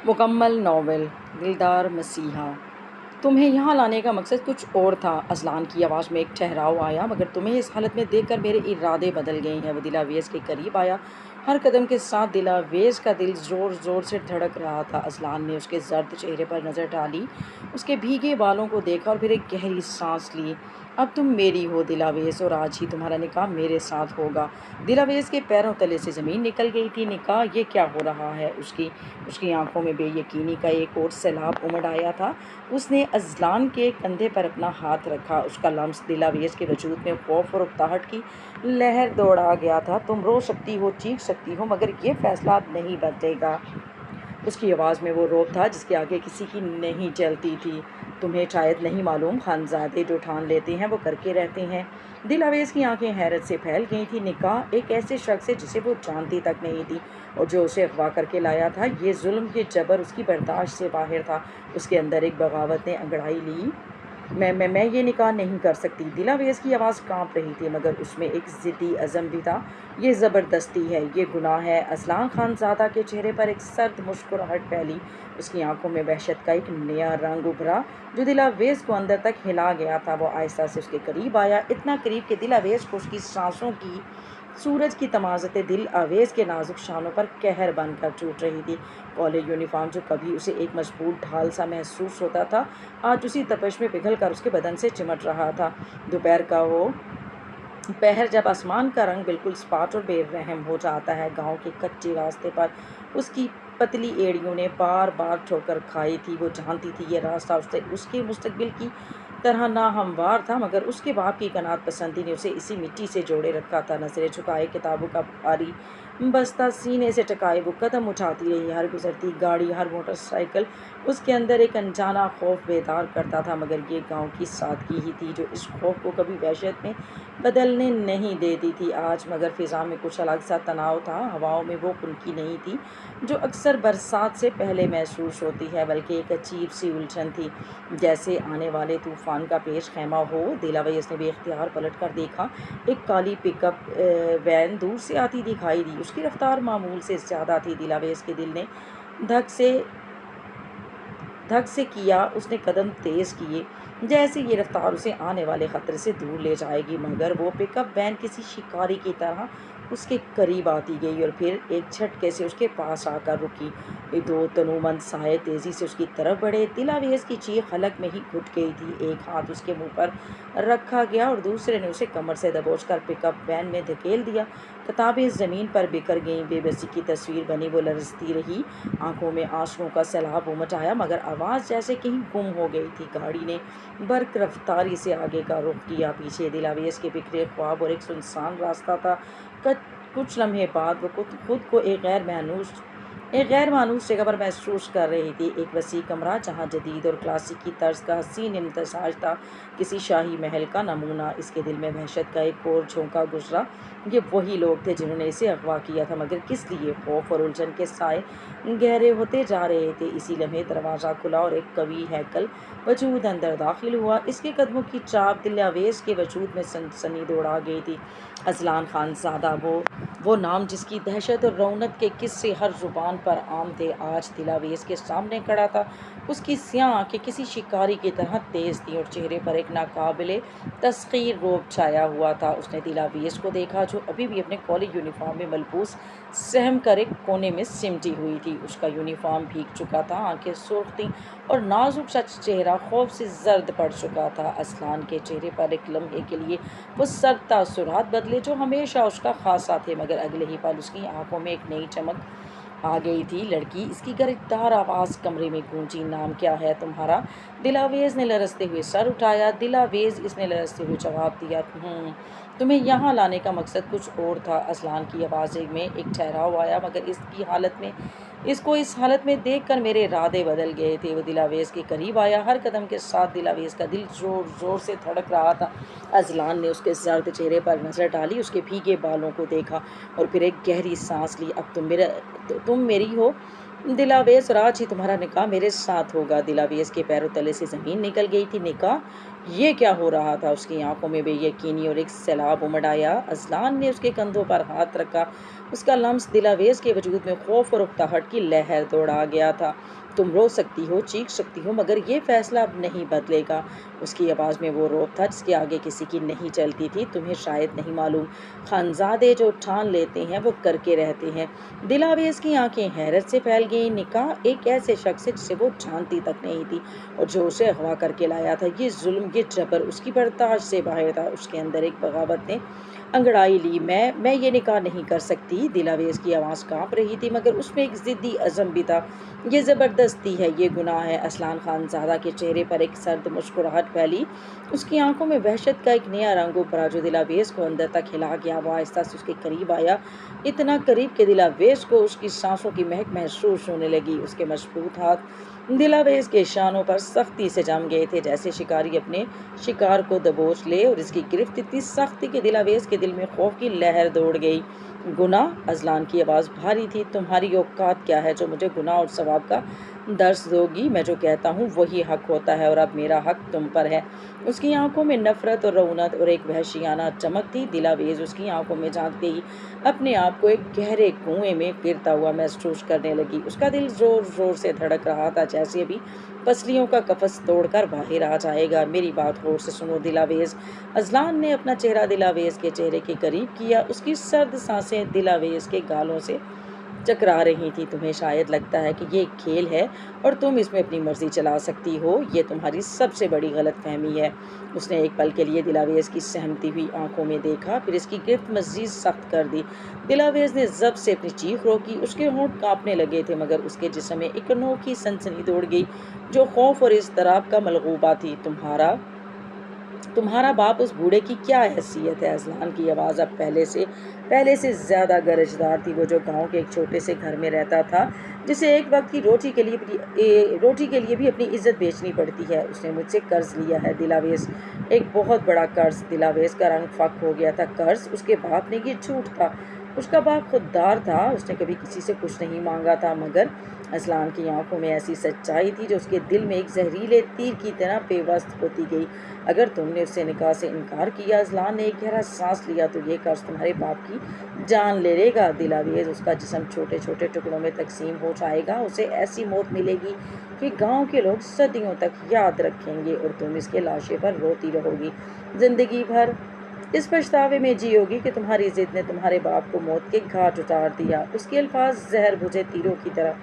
मुकम्मल नावल दिलदार मसीहा। तुम्हें यहाँ लाने का मकसद कुछ और था। अज़लान की आवाज़ में एक ठहराव आया, मगर तुम्हें इस हालत में देखकर मेरे इरादे बदल गए हैं। वो दिलावेज़ के करीब आया। हर कदम के साथ दिलावेज़ का दिल ज़ोर ज़ोर से धड़क रहा था। अज़लान ने उसके जर्द चेहरे पर नज़र डाली, उसके भीगे बालों को देखा और फिर एक गहरी सांस ली। अब तुम मेरी हो दिलावेज़, और आज ही तुम्हारा निकाह मेरे साथ होगा। दिलावेज़ के पैरों तले से ज़मीन निकल गई थी। निकाह? ये क्या हो रहा है? उसकी आंखों में बेयकीनी का एक और सैलाब उमड़ आया था। उसने अज़लान के कंधे पर अपना हाथ रखा। उसका लम्स दिलावेज़ के वजूद में खौफ और उकताहट की लहर दौड़ा गया था। तुम रो सकती हो, चीख सकती हो, मगर ये फैसला अब नहीं बदलेगा। उसकी आवाज़ में वो रोब था जिसके आगे किसी की नहीं चलती थी। तुम्हें शायद नहीं मालूम, खानज़ादे जो ठान लेते हैं वो करके रहते हैं। दिलावेज़ की आंखें हैरत से फैल गई थी। निकाह एक ऐसे शख्स से जिसे वो जानती तक नहीं थी, और जो उसे अगवा करके लाया था। ये जुल्म, ये जबर उसकी बर्दाश्त से बाहर था। उसके अंदर एक बगावत ने अंगड़ाई ली। मैं ये निकाह नहीं कर सकती। दिलावेज़ की आवाज़ कांप रही थी, मगर उसमें एक ज़िद्दी अज़म भी था। ये ज़बरदस्ती है, ये गुनाह है। अज़लान खानज़ादा के चेहरे पर एक सर्द मुस्कुराहट फैली। उसकी आंखों में वहशत का एक नया रंग उभरा जो दिलावेज़ को अंदर तक हिला गया था। वो आहिस्ता से उसके करीब आया, इतना करीब कि दिलावेज़ को उसकी सांसों की, सूरज की तमाज़तें दिलावेज़ के नाजुक शानों पर कहर बनकर टूट रही थी। कॉलेज यूनिफॉर्म, जो कभी उसे एक मजबूत ढाल सा महसूस होता था, आज उसी तपश में पिघल कर उसके बदन से चिमट रहा था। दोपहर का वो पहर, जब आसमान का रंग बिल्कुल सपाट और बेरहम हो जाता है। गांव के कच्चे रास्ते पर उसकी पतली एड़ियों ने बार बार ठोकर खाई थी। वो जानती थी ये रास्ता उसके मुस्तकबिल की तरह ना हमवार था, मगर उसके बाप की कनात पसंदी ने उसे इसी मिट्टी से जोड़े रखा था। नजरें झुकाए, किताबों का भारी बस्ता सीने से टकाए वो कदम उठाती रही। हर गुजरती गाड़ी, हर मोटरसाइकिल उसके अंदर एक अनजाना खौफ बेदार करता था। मगर ये गांव की सादगी ही थी जो इस खौफ को कभी वहशत में बदलने नहीं देती थी। आज मगर फ़िज़ा में कुछ अलग सा तनाव था। हवाओं में वो खुनकी नहीं थी जो अक्सर बरसात से पहले महसूस होती है, बल्कि एक अजीब सी उलझन थी, जैसे आने वाले तूफ़ान का पेश खैमा हो। दिलावेज़ ने बेख्तियार पलट कर देखा। एक काली पिकअप वैन दूर से आती दिखाई दी। उसकी रफ्तार मामूल से ज़्यादा थी। दिलावेज़ के दिल ने धक से धक से किया। उसने कदम तेज़ किए, जैसे ये रफ्तार उसे आने वाले ख़तरे से दूर ले जाएगी। मगर वो पिकअप वैन किसी शिकारी की तरह उसके करीब आती गई और फिर एक झटके से उसके पास आकर रुकी। ये दो तनूमंद साए तेज़ी से उसकी तरफ बढ़े। दिलावेज़ की चीख हलक में ही घुट गई थी। एक हाथ उसके मुंह पर रखा गया और दूसरे ने उसे कमर से दबोचकर पिकअप वैन में धकेल दिया। किताबें ज़मीन पर बिखर गईं। बेबसी की तस्वीर बनी वो लरज़ती रही। आंखों में आंसुओं का सैलाब उमड़ आया, मगर आवाज़ जैसे कहीं गुम हो गई थी। गाड़ी ने बर्क रफ्तारी से आगे का रुख किया। पीछे दिलावेज़ के बिखरे ख्वाब और एक सुनसान रास्ता था। कुछ लम्हे बाद वो खुद को एक गैर मानूस जगह पर महसूस कर रही थी। एक वसी कमरा जहाँ जदीद और क्लासिक की तर्ज का हसीन इम्तजाज था, किसी शाही महल का नमूना। इसके दिल में वहशत का एक और झोंका गुजरा। ये वही लोग थे जिन्होंने इसे अगवा किया था, मगर किस लिए? खौफ और उलझन के साए गहरे होते जा रहे थे। इसी लम्हे दरवाज़ा खुला और एक कवि हैकल वजूद अंदर दाखिल हुआ। इसके कदमों की चाप दिलावेज़ के वजूद में सनसनी दौड़ा गई थी। अज़लान खानज़ादा, वो नाम जिसकी दहशत और रौनक के किस्से हर ज़ुबान पर आम थे, आज दिलावेज़ के सामने खड़ा था। उसकी स्याह आँखें किसी शिकारी की तरह तेज़ थीं और चेहरे पर एक नाकाबिले तस्खीर रोब छाया हुआ था। उसने दिलावेज़ को देखा, जो अभी भी अपने कॉलेज यूनिफॉर्म में मलबूस सहम कर एक कोने में सिमटी हुई थी। उसका यूनिफॉर्म भीग चुका था, आंखें सुर्ख थीं और नाजुक सा चेहरा खौफ से जर्द पड़ चुका था। अज़लान के चेहरे पर एक लम्हे के लिए वो सख्त तासुरात बदले जो हमेशा उसका खासा थे, मगर अगले ही पल उसकी आंखों में एक नई चमक आ गई थी। लड़की, इसकी गर्दार आवाज़ कमरे में गूंजी। नाम क्या है तुम्हारा? दिलावेज़ ने लरजते हुए सर उठाया। दिलावेज़, इसने लरजते हुए जवाब दिया। तुम्हें यहाँ लाने का मकसद कुछ और था। अज़लान की आवाज़ में एक ठहराव आया, मगर इसको इस हालत में देखकर मेरे इरादे बदल गए थे। वो दिलावेज़ के करीब आया। हर कदम के साथ दिलावेज़ का दिल ज़ोर ज़ोर से धड़क रहा था। अज़लान ने उसके जर्द चेहरे पर नज़र डाली, उसके भीगे बालों को देखा और फिर एक गहरी सांस ली। अब तुम मेरी हो दिलावेज़, और आज ही तुम्हारा निकाह मेरे साथ होगा। दिलावेज़ के पैरों तले से ज़मीन निकल गई थी। निकाह? ये क्या हो रहा था? उसकी आंखों में बेयकीनी और एक सैलाब उमड़ आया। अजलान ने उसके कंधों पर हाथ रखा। उसका लम्स दिलावेज के वजूद में खौफ और उकताहट की लहर दौड़ा गया था। तुम रो सकती हो, चीख सकती हो, मगर ये फैसला अब नहीं बदलेगा। उसकी आवाज़ में वो रौब था जिसके आगे किसी की नहीं चलती थी। तुम्हें शायद नहीं मालूम, खानजादे जो ठान लेते हैं वो करके रहते हैं। दिलावेज की आंखें हैरत से फैल गईं। निकाह एक ऐसे शख्स से जिसे वो जानती तक नहीं थी और जो उसे अगवा करके लाया था। ये जुल्म, ये जबर उसकी बर्दाश्त से बाहर था। उसके अंदर एक बगावत ने अंगड़ाई ली। मैं ये निकाह नहीं कर सकती। दिलावेज की आवाज़ कांप रही थी, मगर उसमें एक ज़िद्दी अज़म भी था। ये ज़बरदस्ती है, ये गुनाह है। असलान खानज़ादा के चेहरे पर एक सर्द मुस्कुराहट फैली। उसकी आंखों में वहशत का एक नया रंग उभरा जो दिलावेज को अंदर तक हिला गया। वो आहिस्ता से उसके करीब आया, इतना करीब कि दिलावेज को उसकी सांसों की महक महसूस होने लगी। उसके मजबूत हाथ दिलावेज के शानों पर सख्ती से जम गए थे, जैसे शिकारी अपने शिकार को दबोच ले। और इसकी गिरफ्त इतनी सख्त थी कि दिलावेज के दिल में खौफ की लहर दौड़ गई। गुनाह? अजलान की आवाज़ भारी थी। तुम्हारी औकात क्या है जो मुझे गुनाह और सवाब का दर्स दोगी? मैं जो कहता हूँ वही हक होता है, और अब मेरा हक तुम पर है। उसकी आंखों में नफरत और रौनत और एक वहशियाना चमक थी। दिलावेज उसकी आंखों में झांकते ही अपने आप को एक गहरे कुएं में गिरता हुआ महसूस करने लगी। उसका दिल जोर जोर से धड़क रहा था, जैसे अभी पसलियों का कफस तोड़कर बाहर आ जाएगा। मेरी बात गौर से सुनो दिलावेज। अजलान ने अपना चेहरा दिलावेज के चेहरे के करीब किया। उसकी सर्द सांसें दिलावेज के गालों से चकरा रही थी। तुम्हें शायद लगता है कि ये एक खेल है और तुम इसमें अपनी मर्जी चला सकती हो। ये तुम्हारी सबसे बड़ी गलतफहमी है। उसने एक पल के लिए दिलावेज की सहमती हुई आंखों में देखा, फिर इसकी गिरफ्त मजीद सख्त कर दी। दिलावेज ने जब से अपनी चीख रोकी। उसके होंठ कांपने लगे थे, मगर उसके जिस्म में एक अनोखी सनसनी दौड़ गई जो खौफ और इज़्तिराब का मलगूबा थी। तुम्हारा बाप उस बूढ़े की क्या हैसियत है? अजलान की आवाज़ अब पहले से ज़्यादा गरजदार थी। वो जो गांव के एक छोटे से घर में रहता था, जिसे एक वक्त की रोटी के लिए भी अपनी इज्जत बेचनी पड़ती है। उसने मुझसे कर्ज लिया है दिलावेज, एक बहुत बड़ा कर्ज। दिलावेज का रंग फक हो गया था। कर्ज? उसके बाप ने? ये झूठ था। उसका बाप खुददार था, उसने कभी किसी से कुछ नहीं मांगा था। मगर अजलान की आंखों में ऐसी सच्चाई थी जो उसके दिल में एक जहरीले तीर की तरह पेवस्त होती गई। अगर तुमने उससे निकाह से इनकार किया, अजलान ने एक गहरा सांस लिया, तो ये कर्ज तुम्हारे बाप की जान ले लेगा। दिलावेज, उसका जिस्म छोटे छोटे टुकड़ों में तकसीम हो जाएगा। उसे ऐसी मौत मिलेगी कि गांव के लोग सदियों तक याद रखेंगे, और तुम इसके लाशे पर रोती रहोगी जिंदगी भर। इस पछतावे में जियोगी कि तुम्हारी जिद ने तुम्हारे बाप को मौत के घाट उतार दिया। उसके अल्फाज जहर बुझे तीरों की तरह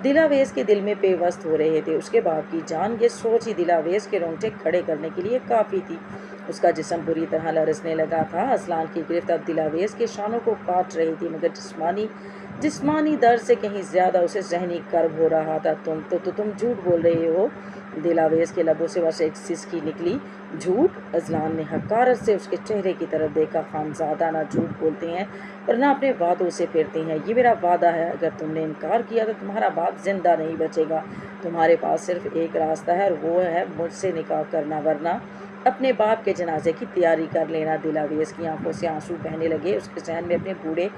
दिलावेज के दिल में पेवस्त हो रहे थे। उसके बाप की जान, ये सोच ही दिलावेज के रोंगटे खड़े करने के लिए काफ़ी थी। उसका जिस्म बुरी तरह लरसने लगा था। असलान की गिरफ्त अब दिलावेज के शानों को काट रही थी, मगर जिस्मानी दर्द से कहीं ज़्यादा उसे ज़हनी कर्ब हो रहा था। तुम झूठ बोल रहे हो। दिलावेज के लबों से बस एक सिसकी निकली। झूठ? अजलान ने हकारत से उसके चेहरे की तरफ देखा। खानज़ादा ना झूठ बोलते हैं और ना अपने वादों से फिरते हैं। ये मेरा वादा है, अगर तुमने इनकार किया तो तुम्हारा बाप जिंदा नहीं बचेगा। तुम्हारे पास सिर्फ एक रास्ता है, और वो है मुझसे निकाह करना, वरना अपने बाप के जनाजे की तैयारी कर लेना। दिलावेज की आंखों से आंसू बहने लगे। उसके जहन में अपने बूढ़े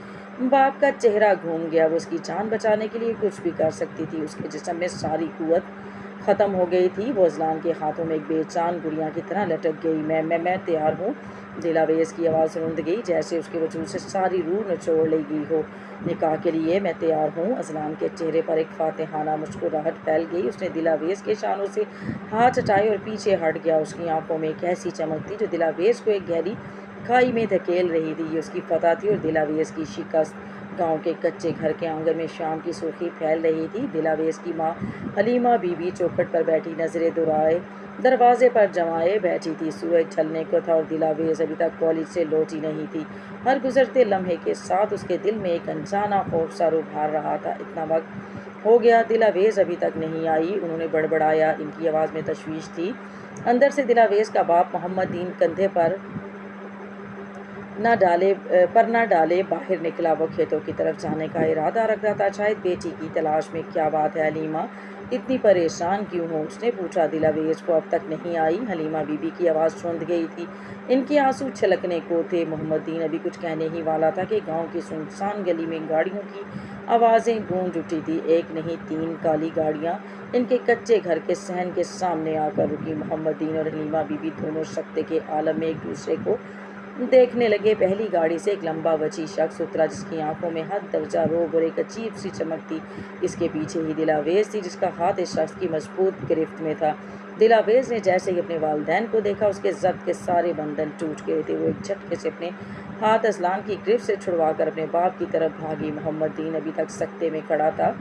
बाप का चेहरा घूम गया। वो उसकी जान बचाने के लिए कुछ भी कर सकती थी। उसके जिस्म में सारी कुव्वत ख़त्म हो गई थी। वो अजलान के हाथों में एक बेजान गुड़िया की तरह लटक गई। मैं तैयार हूँ। दिलावेज की आवाज़ रुंध गई, जैसे उसके वजूद से सारी रूह निचोड़ ली गई हो। निकाह के लिए मैं तैयार हूँ। अजलान के चेहरे पर एक फातिहाना मुस्कुराहट फैल गई। उसने दिलावेज के शानों से हाथ हटाए और पीछे हट गया। उसकी आंखों में एक ऐसी चमक थी जो दिलावेज को एक गहरी खाई में धकेल रही थी। ये उसकी फतह थी और दिलावेज की शिकस्त। गांव के कच्चे घर के आंगन में शाम की सुर्खी फैल रही थी। दिलावेज की माँ हलीमा बीबी चौखट पर बैठी नजरें दुराए दरवाजे पर जमाए बैठी थी। सूरज ढलने को था और दिलावेज अभी तक कॉलेज से लौटी नहीं थी। हर गुजरते लम्हे के साथ उसके दिल में एक अनजाना खौफ सा उभार रहा था। इतना वक्त हो गया, दिलावेज अभी तक नहीं आई। उन्होंने बड़बड़ाया। इनकी आवाज़ में तशवीश थी। अंदर से दिलावेज का बाप मोहम्मद दीन कंधे पर ना डाले बाहर निकला। वो खेतों की तरफ जाने का इरादा रखता था। शायद बेटी की तलाश में। क्या बात है हलीमा, इतनी परेशान क्यों हो? उसने पूछा। दिलावेज को अब तक नहीं आई। हलीमा बीबी की आवाज़ सौंध गई थी। इनके आंसू छलकने को थे। मोहम्मदीन अभी कुछ कहने ही वाला था कि गांव की सुनसान गली में गाड़ियों की आवाज़ें गूंज उठी थी। एक नहीं, 3 काली गाड़ियां इनके कच्चे घर के सहन के सामने आकर रुकी। मोहम्मदीन और हलीमा बीबी दोनों शक्ति के आलम में एक दूसरे को देखने लगे। पहली गाड़ी से एक लंबा वची शख्स उतरा, जिसकी आंखों में हद दर्जा रोब और एक अजीब सी चमक थी। इसके पीछे ही दिलावेज थी, जिसका हाथ इस शख्स की मजबूत गिरफ्त में था। दिलावेज ने जैसे ही अपने वालिदैन को देखा, उसके जब्त के सारे बंधन टूट गए थे। वो एक झटके से अपने हाथ असलान की गिरफ्त से छुड़वाकर अपने बाप की तरफ भागी। मोहम्मदीन अभी तक सकते में खड़ा था।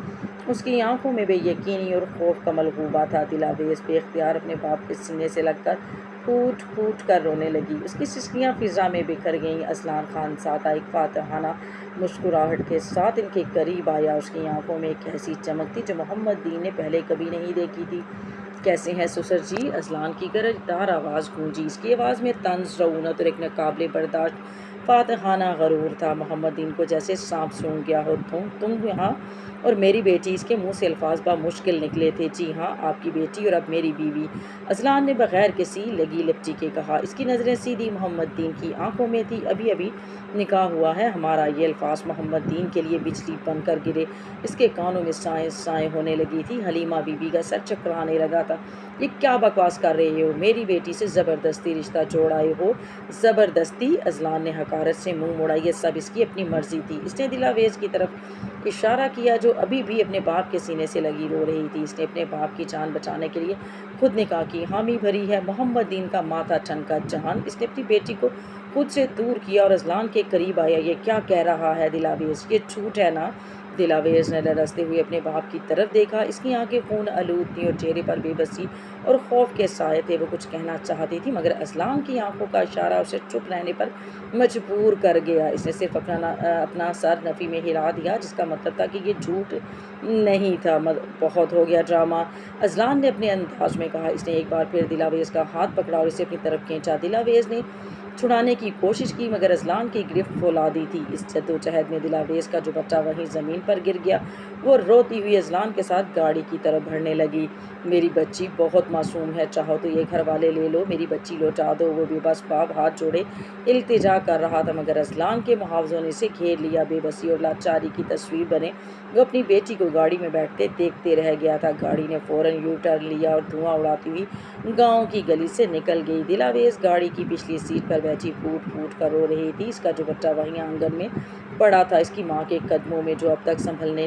उसकी आंखों में बेयकीनी और खौफ का मलगूबा था। दिलावेज बेख्तियार अपने बाप के सीने से लगकर फूट फूट कर रोने लगी। उसकी सिसकियाँ फिजा में बिखर गईं। असलान खान साता एक फातहाना मुस्कुराहट के साथ इनके करीब आया। उसकी आंखों में एक ऐसी चमक थी जो मोहम्मदीन ने पहले कभी नहीं देखी थी। कैसे हैं ससुर जी? असलान की गरजदार आवाज़ गूंजी। इसकी आवाज़ में तंज, रऊनत और एक नाकाबिले बर्दाश्त फातहाना गरूर था। मोहम्मदीन को जैसे सांप सूंघ गया हो। तुम यहाँ और मेरी बेटी। इसके मुंह से अल्फाज मुश्किल निकले थे। जी हाँ, आपकी बेटी और अब मेरी बीवी, असलान ने बगैर किसी लगी लिपटी के कहा। इसकी नज़रें सीधी मोहम्मदीन की आंखों में थी। अभी अभी निकाह हुआ है हमारा। ये अल्फाज मोहम्मदीन के लिए बिजली बनकर गिरे। इसके कानों में साएं साएं होने लगी थी। हलीमा बीबी का सर चकराने लगा था। ये क्या बकवास कर रहे हो? मेरी बेटी से ज़बरदस्ती रिश्ता जोड़ाए हो? ज़बरदस्ती? अजलान ने हकारत से मुंह मोड़ा। ये सब इसकी अपनी मर्जी थी। इसने दिलावेज की तरफ इशारा किया, जो अभी भी अपने बाप के सीने से लगी रो रही थी। इसने अपने बाप की जान बचाने के लिए खुद निकाह की हामी भरी है। मोहम्मदीन का माथा ठनका। जहान, इसने अपनी बेटी को खुद से दूर किया और अजलान के करीब आया। ये क्या कह रहा है दिलावेज? ये झूठ है ना? दिलावेज ने लरजते हुए अपने बाप की तरफ देखा। इसकी आंखें खून आलूद थीं और चेहरे पर बेबसी और खौफ के साए थे। वो कुछ कहना चाहती थी, मगर असलान की आंखों का इशारा उसे चुप रहने पर मजबूर कर गया। इसने सिर्फ अपना सर नफ़ी में हिला दिया, जिसका मतलब था कि ये झूठ नहीं था। बहुत हो गया ड्रामा, अजलान ने अपने अंदाज में कहा। इसने एक बार फिर दिलावेज का हाथ पकड़ा और इसे अपनी तरफ खींचा। दिलावेज ने छुड़ाने की कोशिश की, मगर अजलान की गिरफ्त फौला दी थी। इस जद्दोजहद में दिलावेज का जो बच्चा वहीं ज़मीन पर गिर गया। वो रोती हुई अजलान के साथ गाड़ी की तरफ बढ़ने लगी। मेरी बच्ची बहुत मासूम है, चाहो तो ये घर वाले ले लो, मेरी बच्ची लौटा दो। वो बेबस बाप हाथ जोड़े इल्तिजा कर रहा था, मगर अजलान के मुहावजों ने इसे घेर लिया। बेबसी और लाचारी की तस्वीर बने वो अपनी बेटी को गाड़ी में बैठते देखते रह गया था। गाड़ी ने फ़ौरन यू टर्न लिया और धुआं उड़ाती हुई गांव की गली से निकल गई। दिलावेज गाड़ी की पिछली सीट पर बैठी फूट फूट कर रो रही थी। इसका जो बच्चा वहीं आंगन में पड़ा था, इसकी माँ के कदमों में, जो अब तक संभले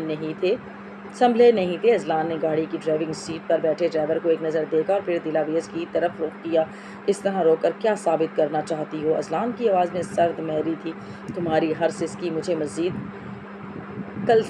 नहीं थे। अजलान ने गाड़ी की ड्राइविंग सीट पर बैठे ड्राइवर को एक नज़र देखा और फिर दिलावेज की तरफ रुख किया। इस तरह रोकर क्या साबित करना चाहती हो? अजलान की आवाज़ में सर्द महरी थी। तुम्हारी हर सिसकी मुझे मज़ीद कल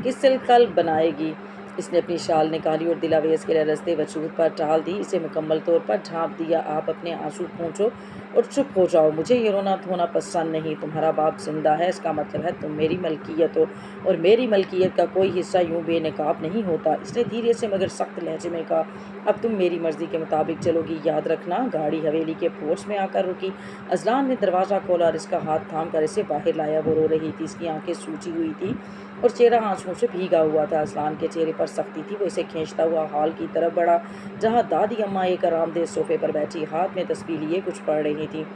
किसल कल बनाएगी। इसने अपनी शाल निकाली और दिलावेज के लरजते वजूद पर टाल दी। इसे मुकम्मल तौर पर ढांप दिया। आप अपने आंसू पोंछो और चुप हो जाओ। मुझे ये रोना धोना पसंद नहीं। तुम्हारा बाप जिंदा है, इसका मतलब है तुम मेरी मलकियत हो, और मेरी मलकियत का कोई हिस्सा यूं बेनकाब नहीं होता। इसने धीरे से मगर सख्त लहजे में कहा। अब तुम मेरी मर्जी के मुताबिक चलोगी, याद रखना। गाड़ी हवेली के पोर्च में आकर रुकी। अजलान ने दरवाज़ा खोला और इसका हाथ थाम कर इसे बाहर लाया। वो रो रही थी। इसकी आंखें सूजी हुई थी और चेहरा आंसुओं से भीगा हुआ था। अजलान के चेहरे पर सख्ती थी। वो इसे खींचता हुआ हॉल की तरफ बढ़ा, जहाँ दादी अम्मा एक आरामदेह सोफे पर बैठी हाथ में तस्बीह लिए कुछ पढ़ रही थी।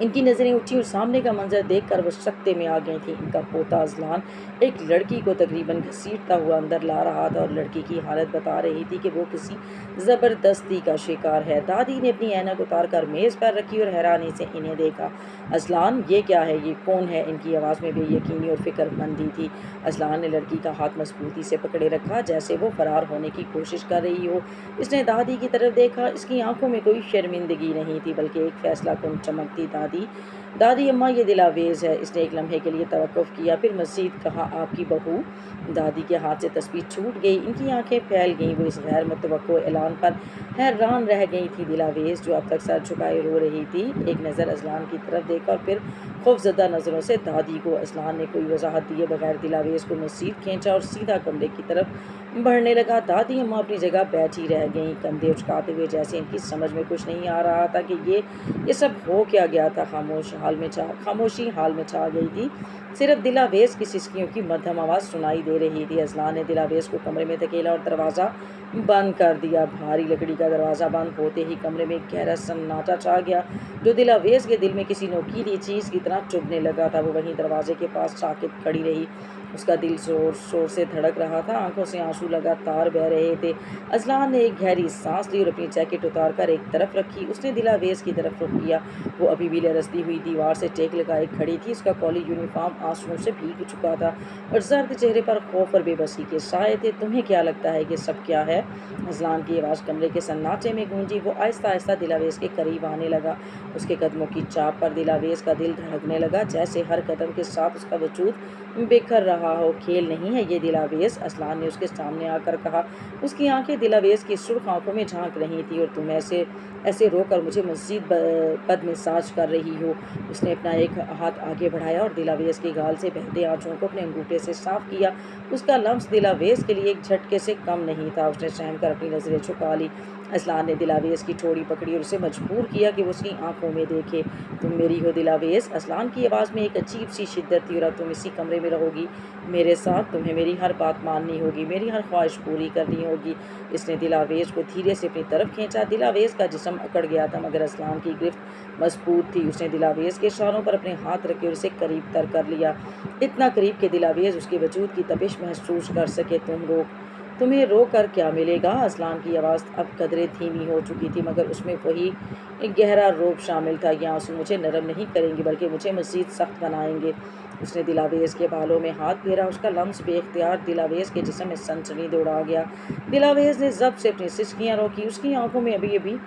इनकी नज़रें उठी और सामने का मंजर देखकर वो सकते में आ गई थी। इनका पोता अजलान एक लड़की को तकरीबन घसीटता हुआ अंदर ला रहा था और लड़की की हालत बता रही थी कि वो किसी ज़बरदस्ती का शिकार है। दादी ने अपनी ऐनक उतार कर मेज़ पर रखी और हैरानी से इन्हें देखा। अजलान, ये क्या है? ये कौन है? इनकी आवाज़ में बेयकीनी और फिक्रमंदी थी। अजलान ने लड़की का हाथ मजबूती से पकड़े रखा, जैसे वो फरार होने की कोशिश कर रही हो। इसने दादी की तरफ देखा। इसकी आंखों में कोई शर्मिंदगी नहीं थी, बल्कि एक फैसला कुन चमक थी। दादी अम्मा, ये दिलावेज है। इसने एक लम्हे के लिए तवक्कुफ किया, फिर मज़ीद कहा, आपकी बहू। दादी के हाथ से तस्बीह छूट गई। इनकी आंखें फैल गईं। वो इस गैर मुतवक्को ऐलान पर हैरान रह गई थी। दिलावेज, जो अब तक सर झुकाए रो रही थी, एक नज़र अजलान की तरफ देखा और फिर खौफजदा नज़रों से दादी को। अजलान ने कोई वजाहत दिए बगैर दिलावेज को मज़ीद खींचा और सीधा कमरे की तरफ बढ़ने लगा। दादी अम्मा अपनी जगह बैठी रह गईं, कंधे उचकाते हुए, जैसे इनकी समझ में कुछ नहीं आ रहा था कि ये सब हो क्या गया था। खामोशी हाल में छा गई थी। सिर्फ दिलावेज की सिसकियों की मध्यम आवाज़ सुनाई दे रही थी। अजलान ने दिलावेज को कमरे में धकेला और दरवाज़ा बंद कर दिया। भारी लकड़ी का दरवाज़ा बंद होते ही कमरे में एक गहरा सन्नाटा छा गया, जो दिलावेज के दिल में किसी नोकीली चीज़ की तरह चुभने लगा था। वो वहीं दरवाजे के पास साकित खड़ी रही। उसका दिल जोर शोर से धड़क रहा था, आंखों से आंसू लगातार बह रहे थे। अजलान ने एक गहरी सांस ली और अपनी जैकेट उतार कर एक तरफ रखी। उसने दिलावेज की तरफ रुख किया। वो अभी भी लरसती हुई दीवार से टेक लगाए खड़ी थी। उसका कॉलेज यूनिफॉर्म आंसुओं से भीग चुका था और जर्द चेहरे पर खौफ और बेबसी के साए थे। तुम्हें क्या लगता है कि सब क्या है? अजलान की आवाज़ कमरे के सन्नाटे में गूंजी। वो आहिस्ता आहिस्ता दिलावेज के करीब आने लगा। उसके कदमों की चाप पर दिलावेज का दिल धड़कने लगा, जैसे हर कदम के साथ उसका वजूद बिखर रहा हो। खेल नहीं है ये दिलावेज, अजलान ने उसके सामने आकर कहा। उसकी आंखें दिलावेज की सुर्ख आंखों में झांक रही थी। और तुम ऐसे ऐसे रोकर मुझे मज़ीद बदमिजाज कर रही हो। उसने अपना एक हाथ आगे बढ़ाया और दिलावेज के गाल से बहते आंसुओं को अपने अंगूठे से साफ किया। उसका लम्स दिलावेज के लिए एक झटके से कम नहीं था। उसने सहम कर अपनी नज़रें झुका ली। अजलान ने दिलावेज की ठोड़ी पकड़ी और उसे मजबूर किया कि वो उसकी आंखों में देखे। तुम मेरी हो दिलावेज? अजलान की आवाज़ में एक अजीब सी शिद्दत थी। और अब तुम इसी कमरे में रहोगी मेरे साथ? तुम्हें मेरी हर बात माननी होगी, मेरी हर ख्वाहिश पूरी करनी होगी। इसने दिलावेज को धीरे से अपनी तरफ खींचा। दिलावेज का जिस्म अकड़ गया था, मगर अजलान की गिरफ्त मजबूत थी। उसने दिलावेज के इशारों पर अपने हाथ रखे और उसे करीब तर कर लिया, इतना करीब कि दिलावेज उसके वजूद की तपिश महसूस कर सके। तुम्हें रो कर क्या मिलेगा? अजलान की आवाज़ अब कदरे धीमी हो चुकी थी, मगर उसमें वही एक गहरा रोब शामिल था। ये आंसू मुझे नरम नहीं करेंगे, बल्कि मुझे मज़ीद सख्त बनाएंगे। उसने दिलावेज के बालों में हाथ फेरा। उसका लम्स बेख्तियार दिलावेज के जिस्म में सनसनी दौड़ा गया। दिलावेज ने जब से अपनी सिसकियाँ रोकी। उसकी आंखों में अभी अभी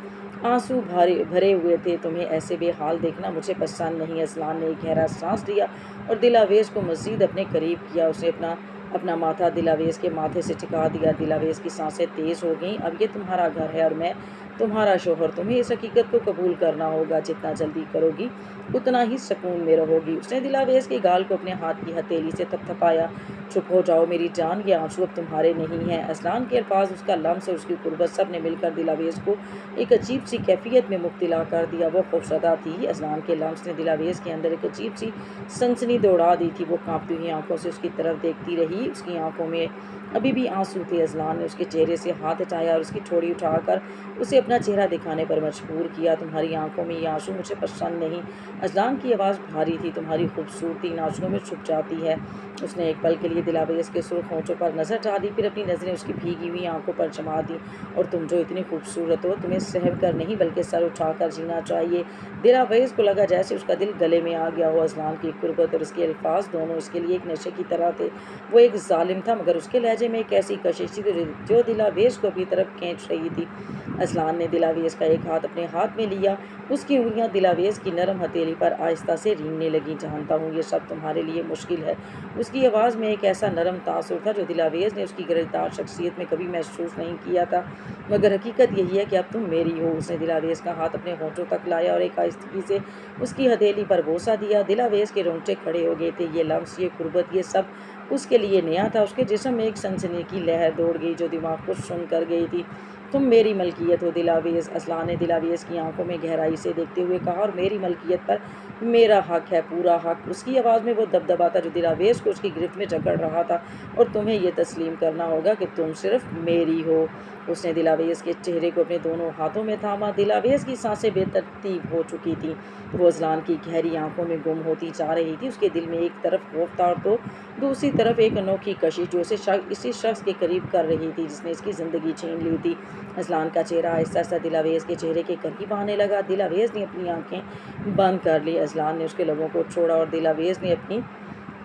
आंसू भरे हुए थे। तुम्हें ऐसे बेहाल देखना मुझे पसंद नहीं। अजलान ने एक गहरा सांस लिया और दिलावेज को मज़ीद अपने करीब किया। उसे अपना अपना माथा दिलावेज के माथे से टिका दिया। दिलावेज की सांसें तेज़ हो गईं। अब ये तुम्हारा घर है और मैं तुम्हारा शोहर। तुम्हें इस हकीकत को कबूल करना होगा। जितना जल्दी करोगी उतना ही सुकून में रहोगी। उसने दिलावेज के गाल को अपने हाथ की हथेली से थपथपाया। चुप हो जाओ मेरी जान, ये आंसू अब तुम्हारे नहीं हैं। अजलान के अल्फाज, उसका लम्स और उसकी कुर्बत सब ने मिलकर दिलावेज को एक अजीब सी कैफियत में मुब्तला कर दिया। वो खौफज़दा थी। अजलान के लम्स ने दिलावेज के अंदर एक अजीब सी सनसनी दौड़ा दी थी। वो कांपती हुई आंखों से उसकी तरफ देखती रही। उसकी आंखों में अभी भी आंसू थे। अजलान ने उसके चेहरे से हाथ हटाया और उसकी ठोड़ी उठाकर उसे अपना चेहरा दिखाने पर मजबूर किया। तुम्हारी आंखों में ये आंसू मुझे पसंद नहीं। अजलान की आवाज़ भारी थी। तुम्हारी खूबसूरती इन आंसुओं में छुप जाती है। उसने एक पल के लिए दिलावेज के सुर्ख होंठों पर नज़र डाली, फिर अपनी नज़रें उसकी भीगी हुई आंखों पर जमा दी। और तुम जो इतनी खूबसूरत हो, तुम्हें सहम कर नहीं बल्कि सर उठाकर जीना चाहिए। दिलावेज को लगा जैसे उसका दिल गले में आ गया हो। अजलान की कुर्बत और उसके अल्फाज दोनों इसके लिए एक नशे की तरह थे। वो एक जालिम था, मगर उसके लहजे में एक ऐसी कशिश थी जो दिलावेज को अपनी तरफ खींच रही थी। अजलान ने दिलावेज का एक हाथ अपने हाथ में लिया। उसकी उंगलियां दिलावेज की नरम हथेली पर आहिस्ता से रेंगने लगी। जानता हूँ ये सब तुम्हारे लिए मुश्किल है। उसकी आवाज़ में एक ऐसा नरम तासुर था जो दिलावेज ने उसकी गिरफ्तार शख्सियत में कभी महसूस नहीं किया था। मगर हकीकत यही है कि अब तुम मेरी हो। उसने दिलावेज का हाथ अपने होठों तक लाया और एक आहिस्तगी से उसकी हथेली पर बोसा दिया। दिलावेज के रोंगटे खड़े हो गए थे। ये लम्स, ये कुर्बत, ये सब उसके लिए नया था। उसके जिस्म में एक सनसनी की लहर दौड़ गई जो दिमाग को सुन कर गई थी। तुम मेरी मलकियत हो दिलावेज, अजलान ने दिलावेज की आंखों में गहराई से देखते हुए कहा। और मेरी मलकियत पर मेरा हक है, पूरा हक। उसकी आवाज़ में वो दबदबा था जो दिलावेज को उसकी गिरफ्त में जकड़ रहा था। और तुम्हें ये तस्लीम करना होगा कि तुम सिर्फ मेरी हो। उसने दिलावेज के चेहरे को अपने दोनों हाथों में थामा। दिलावेज की सांसें बेतरतीब हो चुकी थीं। वो अजलान की गहरी आंखों में गुम होती जा रही थी। उसके दिल में एक तरफ खौफ था और तो दूसरी तरफ एक अनोखी कशिश जो उसे इसी शख्स के करीब कर रही थी जिसने इसकी ज़िंदगी छीन ली थी। अजलान का चेहरा आहिस्ता आहिस्ता दिलावेज के चेहरे के करीब आने लगा। दिलावेज ने अपनी आंखें बंद कर ली। अजलान ने उसके लबों को छोड़ा और दिलावेज ने अपनी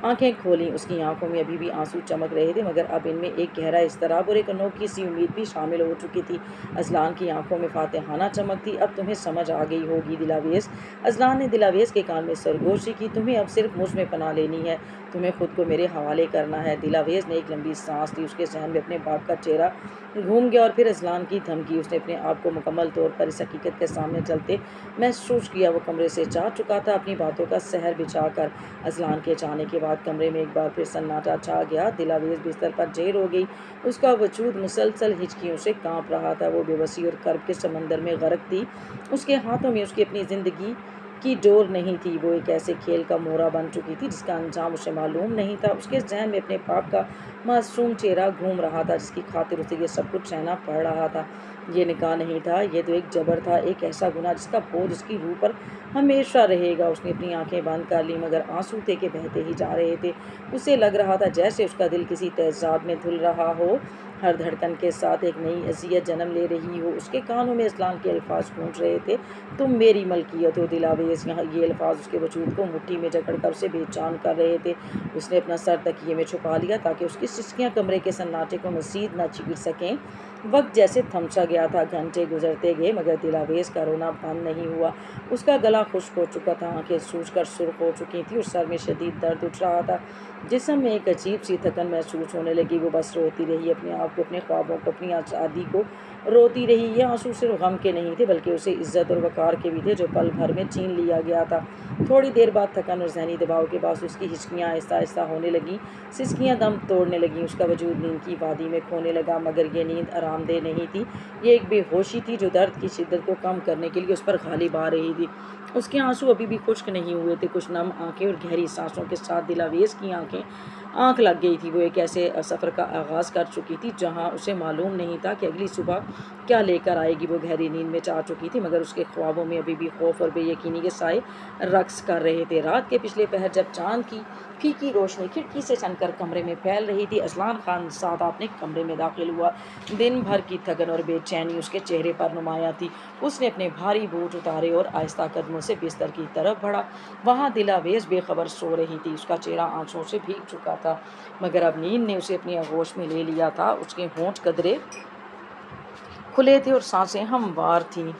आंखें खोली। उसकी आंखों में अभी भी आंसू चमक रहे थे, मगर अब इनमें एक गहरा इज़्तिराब और एक अनोखी सी उम्मीद भी शामिल हो चुकी थी। अजलान की आंखों में फातिहाना चमक थी। अब तुम्हें समझ आ गई होगी दिलावेज। अजलान ने दिलावेज के कान में सरगोशी की। तुम्हें अब सिर्फ मुझ में पनाह लेनी है, तुम्हें खुद को मेरे हवाले करना है। दिलावेज ने एक लंबी सांस ली। उसके जहन में अपने बाप का चेहरा घूम गया और फिर अजलान की धमकी। उसने अपने आप को मुकम्मल तौर पर इस हकीकत के सामने चलते महसूस किया। वो कमरे से जा चुका था अपनी बातों का सहर बिछा कर। अजलान के जाने के बाद कमरे में एक बार फिर सन्नाटा छा गया। दिलावेज बिस्तर पर ढेर हो गई। उसका वजूद मुसलसल हिचकियों से कांप रहा था। वो बेबसी और कर्ब के समंदर में गर्क थी। उसके हाथों में उसकी अपनी ज़िंदगी की डोर नहीं थी। वो एक ऐसे खेल का मोहरा बन चुकी थी जिसका अंजाम उसे मालूम नहीं था। उसके जहन में अपने बाप का मासूम चेहरा घूम रहा था जिसकी खातिर उसे ये सब कुछ सहना पड़ रहा था। ये निकाह नहीं था, ये तो एक जबर था, एक ऐसा गुनाह जिसका बोझ उसकी रूह पर हमेशा रहेगा। उसने अपनी आंखें बंद कर ली मगर आंसू थे कि बहते ही जा रहे थे। उसे लग रहा था जैसे उसका दिल किसी तेजाब में धुल रहा हो, हर धड़कन के साथ एक नई अजियत जन्म ले रही हो। उसके कानों में इस्लाम के अल्फाज गूंज रहे थे, तुम मेरी मलकियत हो दिलावेज। यहाँ ये अल्फाज उसके वजूद को मुट्ठी में जकड़कर उसे बेचैन कर रहे थे। उसने अपना सर तकिए में छुपा लिया ताकि उसकी सिसकियाँ कमरे के सन्नाटे को मज़ीद न चीर सकें। वक्त जैसे थमसा गया था, घंटे गुजरते गए मगर दिलावेज का रोना बंद नहीं हुआ। उसका गला खुश्क हो चुका था, आंखें सूजकर सुर्ख हो चुकी थी और सर में शदीद दर्द उठ रहा था। जिस्म में एक अजीब सी थकन महसूस होने लगी। वो बस रोती रही, अपने आप को, अपने ख्वाबों को, अपनी आज़ादी को रोती रही। ये आंसू सिर्फ गम के नहीं थे बल्कि उसे इज्जत और वक़ार के भी थे जो पल भर में छीन लिया गया था। थोड़ी देर बाद थकन और ज़हनी दबाव के बाद उसकी हिचकियाँ आहिस्ता आहिस्ता होने लगीं, सिसकियाँ दम तोड़ने लगीं। उसका वजूद नींद की वादी में खोने लगा मगर ये नींद आरामदेह नहीं थी। ये एक बेहोशी थी जो दर्द की शिद्दत को कम करने के लिए उस पर गालिब आ रही थी। उसके आंसू अभी भी खुश्क नहीं हुए थे। कुछ नम आंखें और गहरी सांसों के साथ दिलावेज की आंख लग गई थी। वो एक ऐसे सफ़र का आगाज़ कर चुकी थी जहां उसे मालूम नहीं था कि अगली सुबह क्या लेकर आएगी। वो गहरी नींद में जा चुकी थी मगर उसके ख्वाबों में अभी भी खौफ और बेयकीनी के साए रक्स कर रहे थे। रात के पिछले पहर जब चांद की फीकी रोशनी खिड़की से छनकर कमरे में फैल रही थी, अजलान खान सादा अपने कमरे में दाखिल हुआ। दिन भर की थकन और बेचैनी उसके चेहरे पर नुमायाँ थी। उसने अपने भारी बूट उतारे और आहिस्ता कदमों से बिस्तर की तरफ बढ़ा। वहाँ दिलावेज बेखबर सो रही थी। उसका चेहरा आंसुओं से भीग चुका था मगर अब नींद ने उसे अपनी आगोश में ले लिया था। उसके होंठ कदरे खुले थे और सांसें हमवार थीं।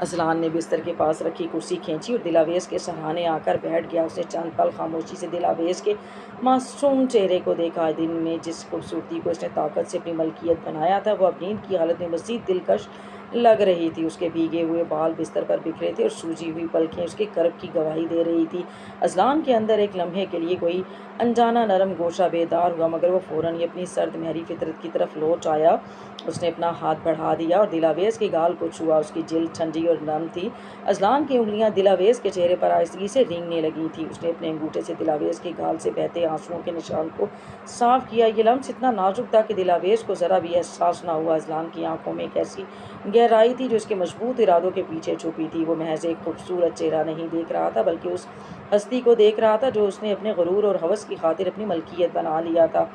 अजलान ने बिस्तर के पास रखी कुर्सी खींची और दिलावेज के सराहने आकर बैठ गया। उसने चंद पल खामोशी से दिलावेज के मासूम चेहरे को देखा। दिन में जिस खूबसूरती को उसने ताकत से अपनी मलकियत बनाया था वो अब नींद की हालत में मज़ीद दिलकश लग रही थी। उसके भीगे हुए बाल बिस्तर पर बिखरे थे और सूजी हुई पलकें उसके कर्ब की गवाही दे रही थी। अजलान के अंदर एक लम्हे के लिए कोई अनजाना नरम गोशा बेदार हुआ मगर वो फ़ौरन ही अपनी सर्द महरी फितरत की तरफ लौट आया। उसने अपना हाथ बढ़ा दिया और दिलावेज के गाल को छुआ। उसकी जिल्द ठंडी और नम थी। अजलान की उंगलियां दिलावेज के चेहरे पर आहिस्तगी से रेंगने लगी थी। उसने अपने अंगूठे से दिलावेज के गाल से बहते आंसुओं के निशान को साफ किया। ये लम्स इतना नाजुक था कि दिलावेज को ज़रा भी एहसास न हुआ। अजलान की आंखों में एक ऐसी गहराई थी जो उसके मजबूत इरादों के पीछे छुपी थी। वो महज एक खूबसूरत चेहरा नहीं देख रहा था बल्कि उस हस्ती को देख रहा था जो उसने अपने गुरूर और हवस की खातिर अपनी मलकियत बना लिया था।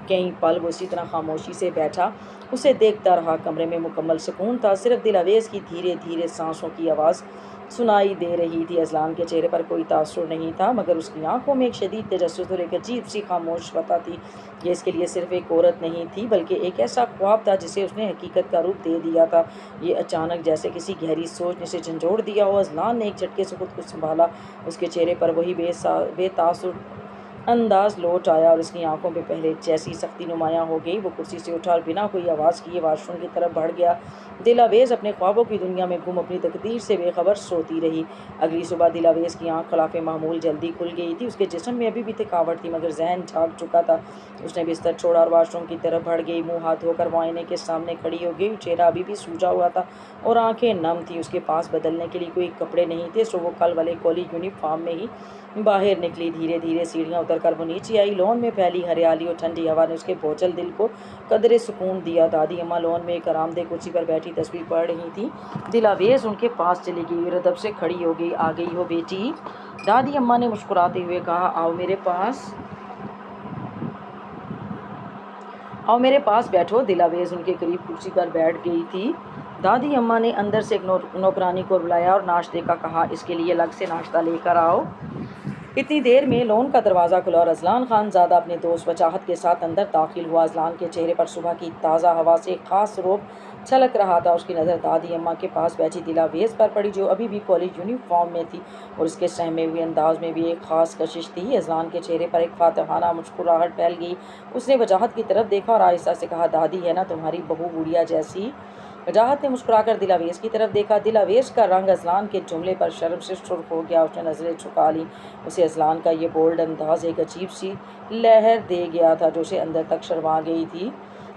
कई पल वो इसी तरह खामोशी से बैठा उसे देखता रहा। कमरे में मुकम्मल सुकून था, सिर्फ दिलावेज की धीरे धीरे सांसों की आवाज़ सुनाई दे रही थी। अजलान के चेहरे पर कोई तासुर नहीं था मगर उसकी आंखों में एक शदीद तजस्सुस और एक अजीब सी खामोशता थी। ये इसके लिए सिर्फ एक औरत नहीं थी बल्कि एक ऐसा ख्वाब था जिसे उसने हकीकत का रूप दे दिया था। ये अचानक जैसे किसी गहरी सोच ने उसे झंझोड़ दिया हो। अजलान ने एक झटके से खुद को संभाला। उसके चेहरे पर वही बेतासुर अंदाज लौट आया और उसकी आंखों में पहले जैसी सख्ती नुमायां हो गई। वो कुर्सी से उठा और बिना कोई आवाज़ किए वाशरूम की तरफ बढ़ गया। दिलावेज अपने ख्वाबों की दुनिया में गुम अपनी तकदीर से बेखबर सोती रही। अगली सुबह दिलावेज की आंख खिलाफ मामूल जल्दी खुल गई थी। उसके जिस्म में अभी भी थकावट थी मगर जहन जाग चुका था। उसने बिस्तर छोड़ा और वाशरूम की तरफ बढ़ गई। मुँह हाथ धोकर वो आईने के सामने खड़ी हो गई। चेहरा अभी भी सूजा हुआ था और आंखें नम थी। उसके पास बदलने के लिए कोई कपड़े नहीं थे सो वो कल वाले कॉलेज यूनिफॉर्म में ही बाहर निकली। धीरे धीरे सीढ़ियाँ उतरकर वो नीचे आई। लॉन में फैली हरियाली और ठंडी हवा ने उसके बोझल दिल को कदरे सुकून दिया। दादी अम्मा लॉन में एक आरामदेह कुर्सी पर बैठी तस्वीर पढ़ रही थी। दिलावेज उनके पास चली गई और अदब से खड़ी हो गई। आ गई हो बेटी, दादी अम्मा ने मुस्कुराते हुए कहा। आओ मेरे पास बैठो। दिलावेज उनके करीब कुर्सी पर बैठ गई थी। दादी अम्मा ने अंदर से एक नौकरानी को बुलाया और नाश्ते का कहा। इसके लिए अलग से नाश्ता लेकर आओ। इतनी देर में लॉन का दरवाज़ा खुला और अजलान खान ज़्यादा अपने दोस्त वचाहत के साथ अंदर दाखिल हुआ। अजलान के चेहरे पर सुबह की ताज़ा हवा से एक ख़ास रौब छलक रहा था। उसकी नज़र दादी अम्मा के पास बैठी दिलावेज पर पड़ी जो अभी भी कॉलेज यूनिफॉर्म में थी और उसके सहमे हुए अंदाज में भी एक ख़ास कशिश थी। अजलान के चेहरे पर एक फातहाना मुस्कुराहट फैल गई। उसने वजाहत की तरफ देखा और आहिस्ता से कहा, दादी है ना तुम्हारी बहू गुड़िया जैसी। वजाहत ने मुस्कुराकर दिलावेज की तरफ देखा। दिलावेज का रंग अजलान के जुमले पर शर्म से सुर्ख हो गया। उसने नज़रें झुका ली। उसे अजलान का ये बोल्ड अंदाज एक अजीब सी लहर दे गया था जो उसे अंदर तक शर्मा गई थी।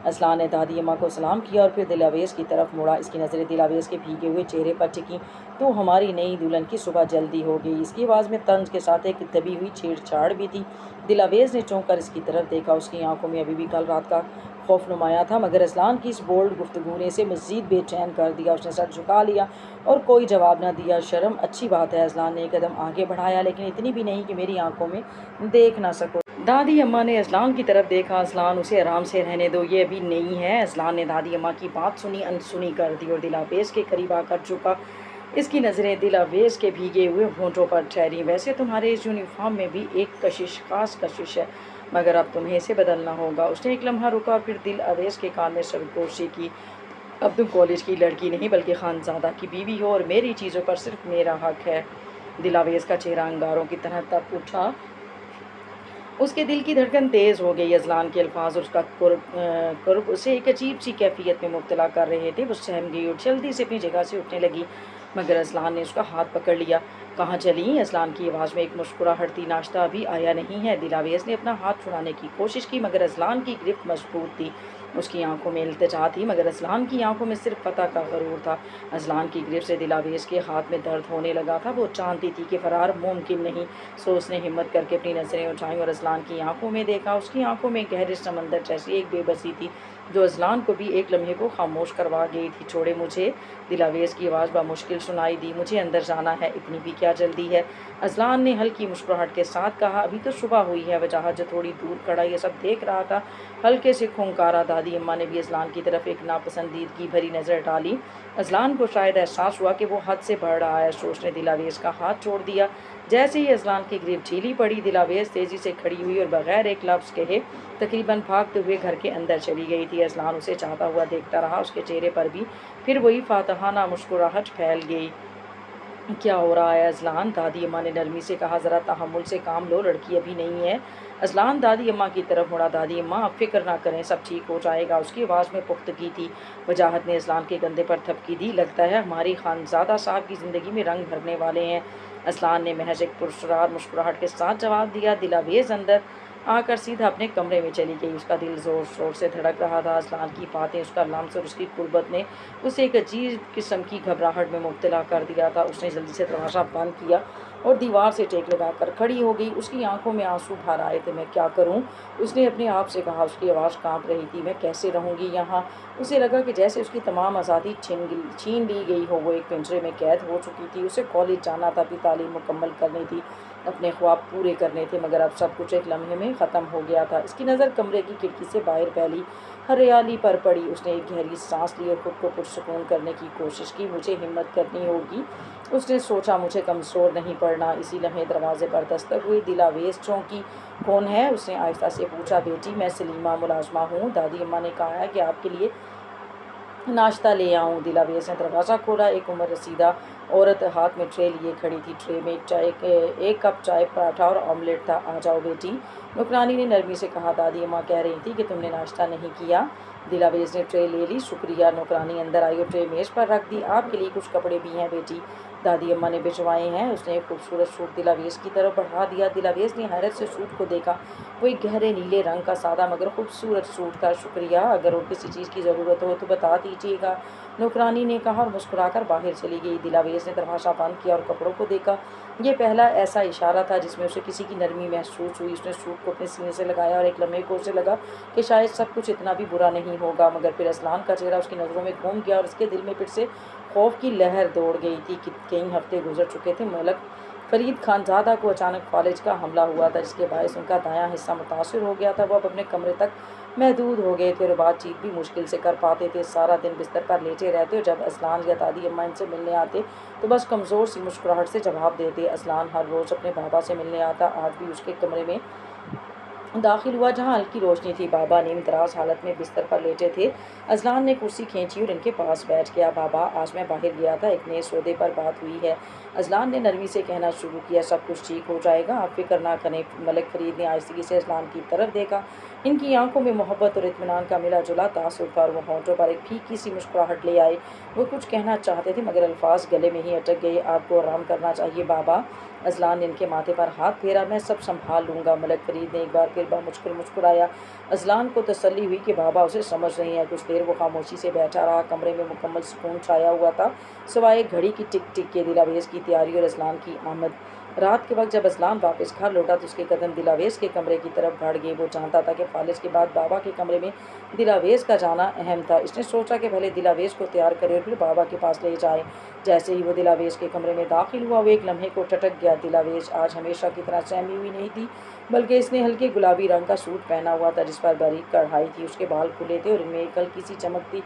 असलान ने दादी अम्मा को सलाम किया और फिर दिलावेश की तरफ मुड़ा। इसकी नज़रें दिलावेश के भीगे हुए चेहरे पर टिकी। तो हमारी नई दुल्हन की सुबह जल्दी हो गई। इसकी आवाज़ में तंज के साथ एक दबी हुई छेड़छाड़ भी थी। दिलावेश ने चौंक कर इसकी तरफ देखा। उसकी आंखों में अभी भी कल रात का खौफ नुमाया था, मगर असलान की इस बोल्ड गुफ्तगू ने इसे मज़ीद बेचैन कर दिया। उसने सर झुका लिया और कोई जवाब न दिया। शर्म अच्छी बात है। असलान ने एक कदम आगे बढ़ाया, लेकिन इतनी भी नहीं कि मेरी आंखों में देख ना सको। दादी अम्मा ने असलान की तरफ देखा। असलान, उसे आराम से रहने दो, ये अभी नहीं है। असलान ने दादी अम्मा की बात सुनी अनसुनी कर दी और दिलावेश के करीब आकर झुका। इसकी नज़रें दिलावेश के भीगे हुए होंठों पर ठहरी। वैसे तुम्हारे इस यूनिफॉर्म में भी एक कशिश, खास कशिश है, मगर अब तुम्हें इसे बदलना होगा। उसने एक लम्हा रुका और फिर दिलावेश के कान में सरगोशी की। अब तुम कॉलेज की लड़की नहीं बल्कि खानज़ादा की बीवी हो और मेरी चीज़ों पर सिर्फ मेरा हक है। दिलावेश का चेहरा अंगारों की तरह तप उठा। उसके दिल की धड़कन तेज़ हो गई। अज़लान के अल्फाज और उसका कुर्ब उसे एक अजीब सी कैफियत में मुब्तला कर रहे थे। वो सहम गई और जल्दी से अपनी जगह से उठने लगी, मगर अज़लान ने उसका हाथ पकड़ लिया। कहाँ चली? अज़लान की आवाज़ में एक मुस्कुराहट थी। नाश्ता अभी आया नहीं है। दिलावेश ने अपना हाथ छुड़ाने की कोशिश की, मगर अज़लान की गिरफ्त मजबूत थी। उसकी आंखों में इल्तिजा थी, मगर अज़लान की आंखों में सिर्फ फतह का गरूर था। अज़लान की गिरफ्त से दिलावेश के हाथ में दर्द होने लगा था। वो जानती थी कि फ़रार मुमकिन नहीं। सो उसने हिम्मत करके अपनी नज़रें उठाईं और अज़लान की आंखों में देखा। उसकी आंखों में गहरे समंदर जैसी एक बेबसी थी, जो अज़लान को भी एक लम्हे को खामोश करवा गई थी। छोड़े मुझे। दिलावेश की आवाज़ बामुश्किल सुनाई दी। मुझे अंदर जाना है, इतनी भी क्या जल्दी है? अज़लान ने हल्की मुस्कुराहट के साथ कहा। अभी तो सुबह हुई है। वजाहत जो थोड़ी दूर खड़ा ये सब देख रहा था, हल्के से खूंकारा। दादी अम्मा ने भी अज़लान की तरफ एक नापसंदीदगी भरी नज़र डाली। अज़लान को शायद एहसास हुआ कि वो हद से बढ़ रहा है। सो उसने दिलावेश का हाथ छोड़ दिया। जैसे ही अज़लान की गिरफ्त ढीली पड़ी, दिलावेश तेज़ी से खड़ी हुई और बगैर एक लफ्ज़ कहे तकरीबन भागते हुए घर के अंदर चली गई थी। अज़लान उसे चाहता हुआ देखता रहा। उसके चेहरे पर भी फिर वही फातहाना मुस्कुराहट फैल गई। क्या हो रहा है अज़लान? दादी अम्मा ने नरमी से कहा। ज़रा तहम्मुल से काम लो, लड़की अभी नहीं है। अज़लान दादी अम्मा की तरफ मुड़ा। दादी अम्मा, आप फ़िक्र ना करें, सब ठीक हो जाएगा। उसकी आवाज़ में पुख्तगी थी। वजाहत ने अज़लान के कंधे पर थपकी दी। लगता है हमारी खानज़ादा साहब की ज़िंदगी में रंग भरने वाले हैं। अज़लान ने महज एक पुरस्कार मुस्कुराहट के साथ जवाब दिया। दिलावेश अंदर आकर सीधा अपने कमरे में चली गई। उसका दिल ज़ोर शोर से धड़क रहा था। अज़लान की बातें, उसका लम्स और उसकी कुर्बत ने उसे एक अजीब किस्म की घबराहट में मुब्तला कर दिया था। उसने जल्दी से दरवाज़ा बंद किया और दीवार से टेक लगाकर खड़ी हो गई। उसकी आंखों में आंसू भर आए थे। मैं क्या करूं? उसने अपने आप से कहा। उसकी आवाज़ कांप रही थी। मैं कैसे रहूंगी यहाँ? उसे लगा कि जैसे उसकी तमाम आज़ादी छीन ली गई हो। वो एक पिंजरे में कैद हो चुकी थी। उसे कॉलेज जाना था, अपनी तालीम मुकम्मल करनी थी, अपने ख्वाब पूरे करने थे, मगर अब सब कुछ एक लम्हे में ख़त्म हो गया था। इसकी नज़र कमरे की खिड़की से बाहर फैली हरियाली पर पड़ी। उसने एक गहरी सांस ली और ख़ुद को पुरसुकून करने की कोशिश की। मुझे हिम्मत करनी होगी, उसने सोचा। मुझे कमज़ोर नहीं पड़ना। इसी लम्हे दरवाजे पर दस्तक हुई। दिलावेश चौंकी। कौन है? उसने आहिस्ता से पूछा। बेटी, मैं सलीमा मुलाजमा हूँ। दादी अम्मा ने कहा है कि आपके लिए नाश्ता ले आऊँ। दिलावेश ने दरवाज़ा खोला। एक उम्र रसीदा औरत हाथ में ट्रे लिए खड़ी थी। ट्रे में एक कप चाय, पराठा और ऑमलेट था। आ जाओ बेटी, नौकरानी ने नरमी से कहा। दादी अम्मा कह रही थी कि तुमने नाश्ता नहीं किया। दिलावेश ने ट्रे ले ली। शुक्रिया। नौकरानी अंदर आई और ट्रे मेज़ पर रख दी। आपके लिए कुछ कपड़े भी हैं बेटी, दादी अम्मा ने भिजवाए हैं। उसने एक खूबसूरत सूट दिलावेश की तरफ बढ़ा दिया। दिलावेश ने हैरत से सूट को देखा। वो एक गहरे नीले रंग का सादा मगर खूबसूरत सूट था। शुक्रिया, अगर और किसी चीज़ की ज़रूरत हो तो बता दीजिएगा, नौकरानी ने कहा और मुस्कुराकर बाहर चली गई। दिलावेश ने दरवाज़ा बंद किया और कपड़ों को देखा। ये पहला ऐसा इशारा था जिसमें उसे किसी की नरमी महसूस हुई। उसने सूट को अपने सीने से लगाया और एक लम्हे को उसे लगा कि शायद सब कुछ इतना भी बुरा नहीं होगा, मगर फिर अज़लान का चेहरा उसकी नज़रों में घूम गया और उसके दिल में फिर से खौफ की लहर दौड़ गई थी। कि कई हफ्ते गुजर चुके थे। मलक फरीद खानज़ादा को अचानक फालिज का हमला हुआ था, जिसके बायस उनका दायां हिस्सा मुतासर हो गया था। वो अब अपने कमरे तक महदूद हो गए थे और बातचीत भी मुश्किल से कर पाते थे। सारा दिन बिस्तर पर लेटे रहते और जब अज़लान या दादी अम्मा इनसे मिलने आते तो बस कमज़ोर सी मुस्कुराहट से जवाब देते। अज़लान हर रोज़ अपने बाबा से मिलने आता। आज भी उसके कमरे में दाखिल हुआ, जहाँ हल्की रोशनी थी। बाबा नीम दराज हालत में बिस्तर पर लेटे थे। अज़लान ने कुर्सी खींची और इनके पास बैठ गया। बाबा, आज मैं बाहर गया था, एक नए सौदे पर बात हुई है। अज़लान ने नरमी से कहना शुरू किया। सब कुछ ठीक हो जाएगा, आप फिक्र ना करें। मलिक फ़रीद ने आहिस्तगी से अज़लान की तरफ देखा। इनकी आंखों में मोहब्बत और इत्मीनान का मिला जुला तासुर था और वो होंठों पर एक फीकी सी मुस्कुराहट ले आए। वो कुछ कहना चाहते थे मगर अल्फाज गले में ही अटक गए। आपको आराम करना चाहिए बाबा। अजलान ने इनके माथे पर हाथ फेरा। मैं सब संभाल लूंगा। मलिक फरीद ने एक बार फिर बामुश्किल मुस्कुराया। अजलान को तसल्ली हुई कि बाबा उसे समझ रही हैं। कुछ देर वो खामोशी से बैठा रहा। कमरे में मुकम्मल सुकून छाया हुआ था, सिवाय घड़ी की टिक टिक के। दिलावेज की तैयारी और अजलान की आमद। रात के वक्त जब अजलान वापस घर लौटा तो उसके कदम दिलावेज के कमरे की तरफ बढ़ गए। वो जानता था कि फालिज के बाद बाबा के कमरे में दिलावेज का जाना अहम था। इसने सोचा कि पहले दिलावेज को तैयार करे और फिर बाबा के पास ले जाए। जैसे ही वो दिलावेज के कमरे में दाखिल हुआ, वो एक लम्हे को टटक गया। दिलावेज आज हमेशा की तरह सहमी हुई नहीं थी, बल्कि इसने हल्के गुलाबी रंग का सूट पहना हुआ था जिस पर बारीक कढ़ाई थी। उसके बाल खुले थे और इनमें एक हल्की सी चमक थी।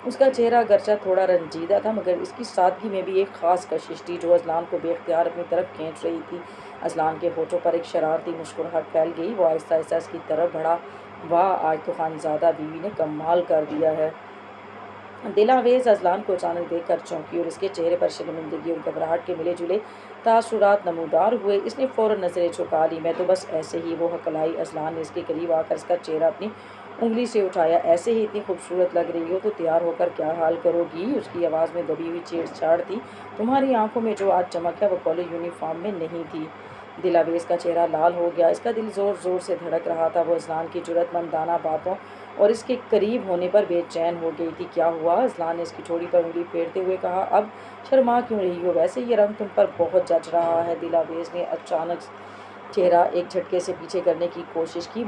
उसका चेहरा गर्चा थोड़ा रंजीदा था, मगर इसकी सादगी में भी एक खास कशिश थी जो अजलान को बेख्तियार अपनी तरफ खींच रही थी। अजलान के होठों पर एक शरारती मुस्कुराहट फैल गई। वो आहिस्ता आहिस्ता इसकी तरफ बढ़ा। वाह, आज तो खानजादा बीवी ने कमाल कर दिया है। दिलावेज अजलान को अचानक देखकर चौंकी और इसके चेहरे पर शर्मिंदगी और घबराहट के मिले जुले तासुरात नमूदार हुए। इसने फ़ौरन नज़रें झुका ली। मैं तो बस ऐसे ही, वो हकलाई। अजलान ने इसके करीब आकर इसका चेहरा अपनी उंगली से उठाया। ऐसे ही इतनी खूबसूरत लग रही हो तो तैयार होकर क्या हाल करोगी? उसकी आवाज़ में दबी हुई छेड़छाड़ थी। तुम्हारी आंखों में जो आज चमक है वो कॉलेज यूनिफॉर्म में नहीं थी। दिलावेज का चेहरा लाल हो गया। इसका दिल ज़ोर ज़ोर से धड़क रहा था। वो अजलान की जुर्रतमंदाना बातों और इसके करीब होने पर बेचैन हो गई थी। क्या हुआ? अजलान ने इसकी ठोड़ी पर उंगली फेरते हुए कहा। अब शर्मा क्यों रही हो? वैसे ये रंग तुम पर बहुत जच रहा है। दिलावेज ने अचानक चेहरा एक झटके से पीछे करने की कोशिश की,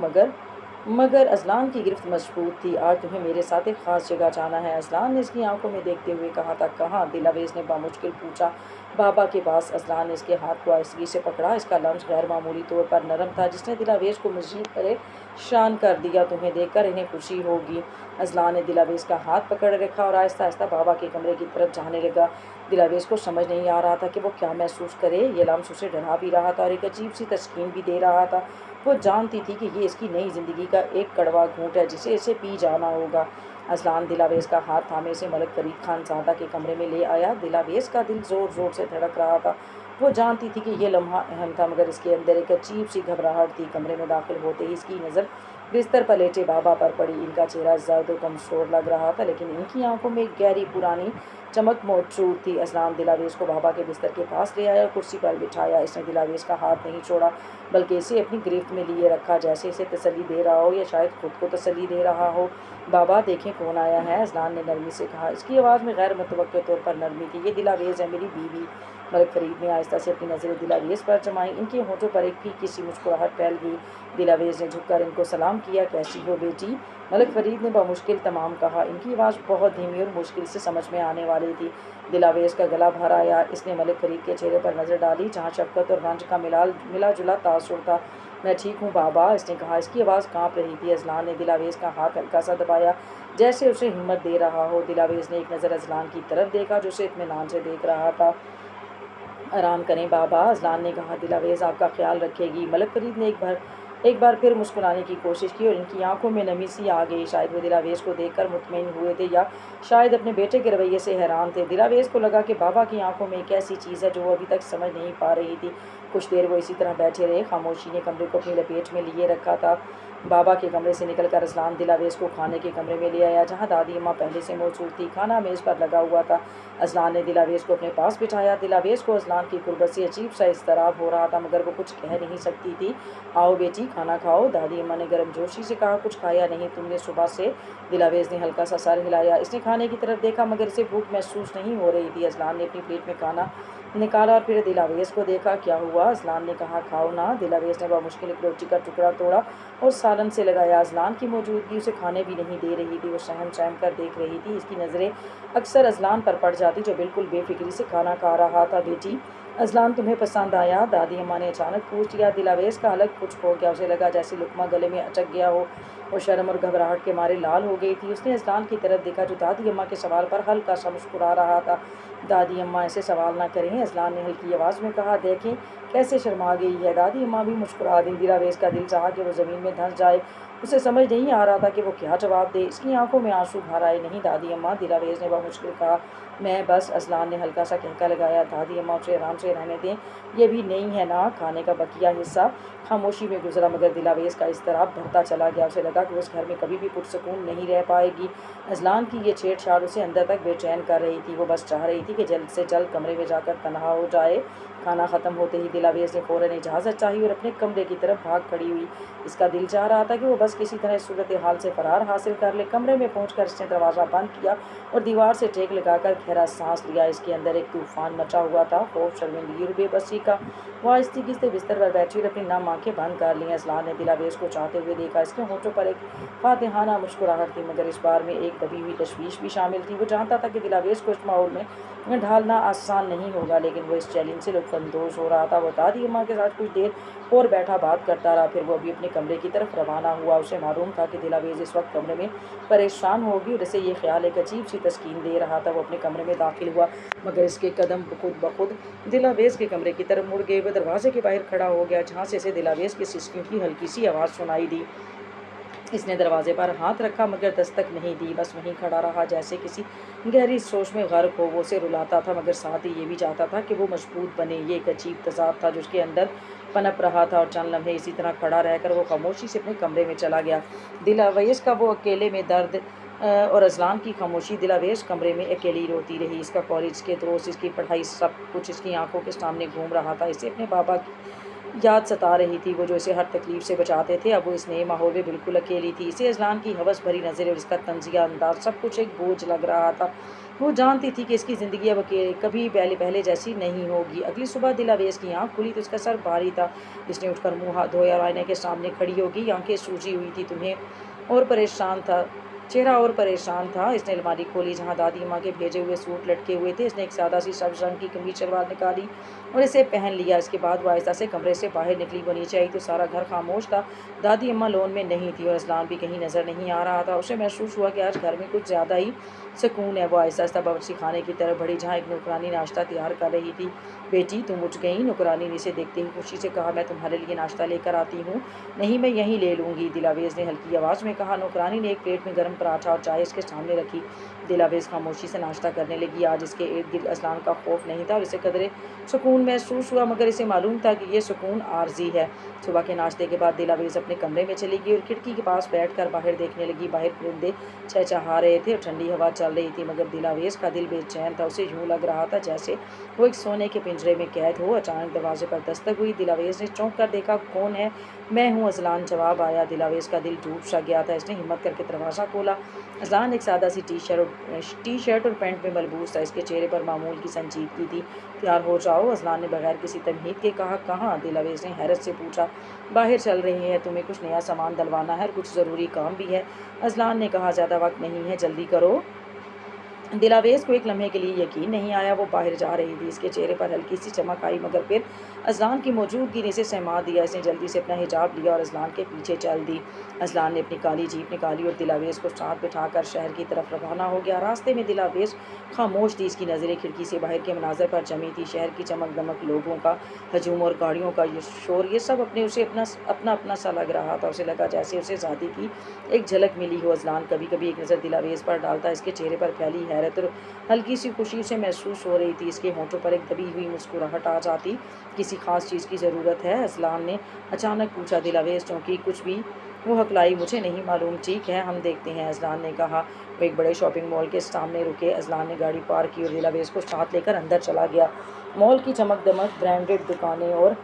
मगर अजलान की गिरफ्त मजबूत थी। आज तुम्हें मेरे साथ एक ख़ास जगह जाना है। अजलान ने इसकी आंखों में देखते हुए कहा था। कहाँ? दिलावेज ने बामुश्किल पूछा। बाबा के पास। अजलान ने इसके हाथ को आहिस्तगी से पकड़ा। इसका लम्स गैर मामूली तौर पर नरम था, जिसने दिलावेज को मजीद परेशान कर दिया। तुम्हें देखकर इन्हें खुशी होगी। अजलान ने दिलावेज का हाथ पकड़ रखा और आहिस्ता आहिस्ता बाबा के कमरे की तरफ जाने लगा। दिलावेज को समझ नहीं आ रहा था कि वो क्या महसूस करे। ये लम्स उसे डरा भी रहा था और एक अजीब सी तस्कीन भी दे रहा था। वो जानती थी कि ये इसकी नई ज़िंदगी का एक कड़वा घूंट है जिसे इसे पी जाना होगा। अजलान दिलावेज का हाथ थामे से मलिक फरीद खानज़ादा के कमरे में ले आया। दिलावेज का दिल ज़ोर ज़ोर से धड़क रहा था। वो जानती थी कि ये लम्हा अहम था, मगर इसके अंदर एक अजीब सी घबराहट थी। कमरे में दाखिल होते ही इसकी नज़र बिस्तर पर लेटे बाबा पर पड़ी। इनका चेहरा जर्द और कमज़ोर लग रहा था, लेकिन इनकी आंखों में एक गहरी पुरानी चमक मौजूद थी। अजलान दिलावेज को बाबा के बिस्तर के पास ले आया और कुर्सी पर बिठाया। इसने दिलावेज का हाथ नहीं छोड़ा, बल्कि इसे अपनी गिरफ्त में लिए रखा, जैसे इसे तसल्ली दे रहा हो या शायद खुद को तसल्ली दे रहा हो। बाबा, देखें कौन आया है। अजलान ने नरमी से कहा। इसकी आवाज़ में गैर मुतवक्किल तौर पर नरमी थी। ये दिलावेज है, मेरी बीवी। मलिक फरीद ने आहिस्ता से अपनी नज़रें दिलावेज पर जमाई। इनके होठों पर एक फीकी सी मुस्कुराहट फैल गई। दिलावेज ने झुककर इनको सलाम किया। कैसी हो बेटी? मलिक फरीद ने बामुश्किल तमाम कहा। इनकी आवाज़ बहुत धीमी और मुश्किल से समझ में आने वाली थी। दिलावेज का गला भर आया। इसने मलिक फरीद के चेहरे पर नज़र डाली, जहाँ शफ़क़त और रंज का मिला जुला तासुर था। मैं ठीक हूँ बाबा, इसने कहा। इसकी आवाज़ काँप रही थी। अजलान ने दिलावेज का हाथ हल्का सा दबाया, जैसे उसे हिम्मत दे रहा हो। दिलावेज ने एक नज़र अजलान की तरफ देखा, जो उसे इत्मीनान से देख रहा था। आराम करें बाबा, अजलान ने कहा। दिलावेज आपका ख्याल रखेगी। मलिक फरीद ने एक बार फिर मुस्कुराने की कोशिश की और इनकी आंखों में नमी सी आ गई। शायद वो दिलावेज को देखकर मुतमईन हुए थे या शायद अपने बेटे के रवैये से हैरान थे। दिलावेज को लगा कि बाबा की आंखों में एक ऐसी चीज़ है जो वो अभी तक समझ नहीं पा रही थी। कुछ देर वो इसी तरह बैठे रहे। खामोशी ने कमरे को अपनी लपेट में लिए रखा था। बाबा के कमरे से निकलकर अजलान दिलावेज को खाने के कमरे में ले आया, जहाँ दादी अम्मा पहले से मौजूद थी। खाना मेज़ पर लगा हुआ था। अजलान ने दिलावेज को अपने पास बिठाया। दिलावेज को अजलान की गुर्बत से अजीब सा इज़्तिराब हो रहा था, मगर वो कुछ कह नहीं सकती थी। आओ बेटी, खाना खाओ, दादी अम्मा ने गर्मजोशी से कहा। कुछ खाया नहीं तुमने सुबह से? दिलावेज ने हल्का सा सर हिलाया। इसने खाने की तरफ देखा, मगर इसे भूख महसूस नहीं हो रही थी। अजलान ने अपनी प्लेट में खाना निकाला और फिर दिलावेज को देखा। क्या हुआ? अजलान ने कहा। खाओ ना। दिलावेज ने बामुश्किल एक रोटी का टुकड़ा तोड़ा और सालन से लगाया। अजलान की मौजूदगी उसे खाने भी नहीं दे रही थी। वो सहम सहम कर देख रही थी। इसकी नज़रें अक्सर अजलान पर पड़ जाती, जो बिल्कुल बेफिक्री से खाना खा रहा था। बेटी, अजलान तुम्हें पसंद आया? दादी अम्मा ने अचानक पूछ लिया। दिलावेज का अलग कुछ हो गया। उसे लगा जैसे लुकमा गले में अटक गया हो। वो शर्म और घबराहट के मारे लाल हो गई थी। उसने अजलान की तरफ देखा, जो दादी अम्मा के सवाल पर हल्का सा मुस्कुरा रहा था। दादी अम्मा, ऐसे सवाल ना करें, अजलान ने हल्की आवाज़ में कहा। देखें कैसे शर्मा गई है। दादी अम्मा भी मुस्कुरा दी। दिलावेज का दिल चाहा कि वो ज़मीन में धंस जाए। उसे समझ नहीं आ रहा था कि वो क्या जवाब दे। इसकी आंखों में आंसू भर आए। नहीं दादी अम्मा, दिलावेज़ ने बमुश्किल कहा। मैं बस। अज़लान ने हल्का सा कहका लगाया। दादी अम्मा, उसे आराम से रहने दें, ये भी नहीं है ना खाने का बकिया हिस्सा। खामोशी में गुजरा, मगर दिलावेज़ का इज़्तिराब बढ़ता चला गया। उसे लगा कि वो इस घर में कभी भी पुरसकून नहीं रह पाएगी। अज़लान की ये छेड़छाड़ उसे अंदर तक बेचैन कर रही थी। वो बस चाह रही थी कि जल्द से जल्द कमरे में जाकर तन्हा हो जाए। खाना ख़त्म होते ही दिलावेज़ ने फ़ौरन इजाज़त चाही और अपने कमरे की तरफ भाग खड़ी हुई। इसका दिल चाह रहा था कि वो बस किसी तरह सूरत हाल से फ़रार हासिल कर ले। कमरे में पहुंचकर इसने दरवाज़ा बंद किया और दीवार से टेक लगाकर गहरा सांस लिया। इसके अंदर एक तूफ़ान मचा हुआ था, खौफ, शर्मिंदगी और बेबसी का। वो आहिस्ते से बिस्तर पर बैठी और अपनी नम आंखें बंद कर लीं। अज़लान ने दिलावेज़ को चाहते हुए देखा। इसके होठों पर एक फातिहाना मुस्कुराहट थी, मगर इस बार में एक दबी हुई तशवीश भी शामिल थी। वो जानता था कि दिलावेज़ को इस माहौल में ढालना आसान नहीं होगा, लेकिन वो इस चैलेंज से लुत्फ़अंदोज़ हो रहा था। वो दादी अम्मा के साथ कुछ देर और बैठा बात करता रहा। फिर वो भी अपने कमरे की तरफ रवाना हुआ। उसे मालूम था कि दिलावेज़ इस वक्त कमरे में परेशान होगी और इसे ये ख्याल एक अजीब सी तस्कीन दे रहा था। वो अपने कमरे में दाखिल हुआ, मगर इसके कदम खुद ब खुद दिलावेज़ के कमरे की तरफ मुड़ गए। वह दरवाजे के बाहर खड़ा हो गया, जहाँ से इसे दिलावेज़ की सिसकियों की हल्की सी आवाज़ सुनाई दी। इसने दरवाजे पर हाथ रखा, मगर दस्तक नहीं दी। बस वहीं खड़ा रहा, जैसे किसी गहरी सोच में गर्क हो। वो उसे रुलाता था, मगर साथ ही ये भी चाहता था कि वो मजबूत बने। ये एक अजीब तज़ाद था जो उसके अंदर पनप रहा था। और चंद लम्हे इसी तरह खड़ा रहकर वो खामोशी से अपने कमरे में चला गया। दिलावेज़ का वो अकेले में दर्द और अज़लान की खामोशी। दिलावेज़ कमरे में अकेली रोती रही। इसका कॉलेज के दोस्त, इसकी पढ़ाई, सब कुछ इसकी आंखों के सामने घूम रहा था। इसे अपने बाबा की याद सता रही थी, वो जो इसे हर तकलीफ से बचाते थे। अब वो इस नए माहौल में बिल्कुल अकेली थी। इसे अज़लान की हवस भरी नज़रें और इसका तंज़िया अंदाज़, सब कुछ एक बोझ लग रहा था। वो जानती थी कि इसकी ज़िंदगी अब कभी पहले जैसी नहीं होगी। अगली सुबह दिलावेज़ की आँख खुली तो इसका सर भारी था। इसने उठकर मुँह हाथ धोया और आईने के सामने खड़ी हो गई। आँखें सूजी हुई थी, तुम्हें और परेशान था चेहरा और परेशान था। इसने अलमारी खोली जहाँ दादी माँ के भेजे हुए सूट लटके हुए थे। इसने एक सादा सी सब्ज़ रंग की कमीज शलवार निकाली और इसे पहन लिया। इसके बाद वो आहिस्ता से कमरे से बाहर निकली। वो नीचे आई तो सारा घर खामोश था। दादी अम्मा लॉन में नहीं थी और अज़लान भी कहीं नज़र नहीं आ रहा था। उसे महसूस हुआ कि आज घर में कुछ ज़्यादा ही सुकून है। वो आहिस्ता बावर्ची खाने की तरफ बढ़ी, जहाँ एक नौकरानी नाश्ता तैयार कर रही थी। बेटी, तुम उठ गई? नौकरानी ने इसे देखते ही खुशी से कहा। मैं तुम्हारे लिए नाश्ता लेकर आती हूँ। नहीं, मैं यहीं ले लूँगी, दिलावेज़ ने हल्की आवाज़ में कहा। नौकरानी ने एक प्लेट में गर्म पराठा और चाय इसके सामने रखी। दिलावेज़ खामोशी से नाश्ता करने लगी। आज इसके इर्द गिर्द अज़लान का खौफ नहीं था और इसे कदरे सुकून महसूस हुआ, मगर इसे मालूम था कि ये सुकून आर्जी है। सुबह के नाश्ते के बाद दिलावेज़ अपने कमरे में चली गई और खिड़की के पास बैठकर बाहर देखने लगी। बाहर परिंदे चहचहा रहे थे और ठंडी हवा चल रही थी, मगर दिलावेज़ का दिल बेचैन था। उसे यूँ लग रहा था जैसे वो एक सोने के पिंजरे में कैद हो। अचानक दरवाजे पर दस्तक हुई। दिलावेज़ ने चौंक कर देखा। कौन है? मैं हूँ, अज़लान जवाब आया। दिलावेज़ का दिल डूब सा गया था। इसने हिम्मत करके दरवाज़ा खोला। अज़लान एक सादा सी टी शर्ट और पैंट में मलबूस था। इसके चेहरे पर मामूल की संजीदगी थी। तैयार हो जाओ, अज़लान ने बगैर किसी तमहीद के कहा। कहाँ? दिलावेज़ ने हैरत से पूछा। बाहर चल रही है, तुम्हें कुछ नया सामान डलवाना है और कुछ ज़रूरी काम भी है, अज़लान ने कहा। ज़्यादा वक्त नहीं है, जल्दी करो। दिलावेज़ को एक लम्हे के लिए यकीन नहीं आया। वो बाहर जा रही थी। इसके चेहरे पर हल्की सी चमक आई, मगर फिर अज़लान की मौजूदगी ने इसे सहमा दिया। इसने जल्दी से अपना हिजाब लिया और अज़लान के पीछे चल दी। अज़लान ने अपनी काली जीप निकाली और दिलावेज़ को साथ बिठाकर शहर की तरफ रवाना हो गया। रास्ते में दिलावेज़ खामोश थी। इसकी नज़रें खिड़की से बाहर के मनाज़र पर जमी थी। शहर की चमक दमक, लोगों का हजूम और गाड़ियों का ये शोर, ये सब उसे अपना सा लग रहा था। उसे लगा जैसे उसे ज़ादी की एक झलक मिली हो। अज़लान कभी कभी एक नज़र दिलावेज़ पर डालता। इसके चेहरे पर फैली हैरत और हल्की सी खुशी उसे महसूस हो रही थी। इसके होठों पर एक दबी हुई मुस्कुराहट आ जाती। किसी खास चीज़ की ज़रूरत है? अज़लान ने अचानक पूछा। दिलावेज़ चौंकी। कुछ भी, वो हकलाई। मुझे नहीं मालूम। ठीक है, हम देखते हैं, अज़लान ने कहा। वो एक बड़े शॉपिंग मॉल के सामने रुके। अज़लान ने गाड़ी पार्क की और दिलावेज़ को साथ लेकर अंदर चला गया। मॉल की चमक दमक, ब्रांडेड दुकानें और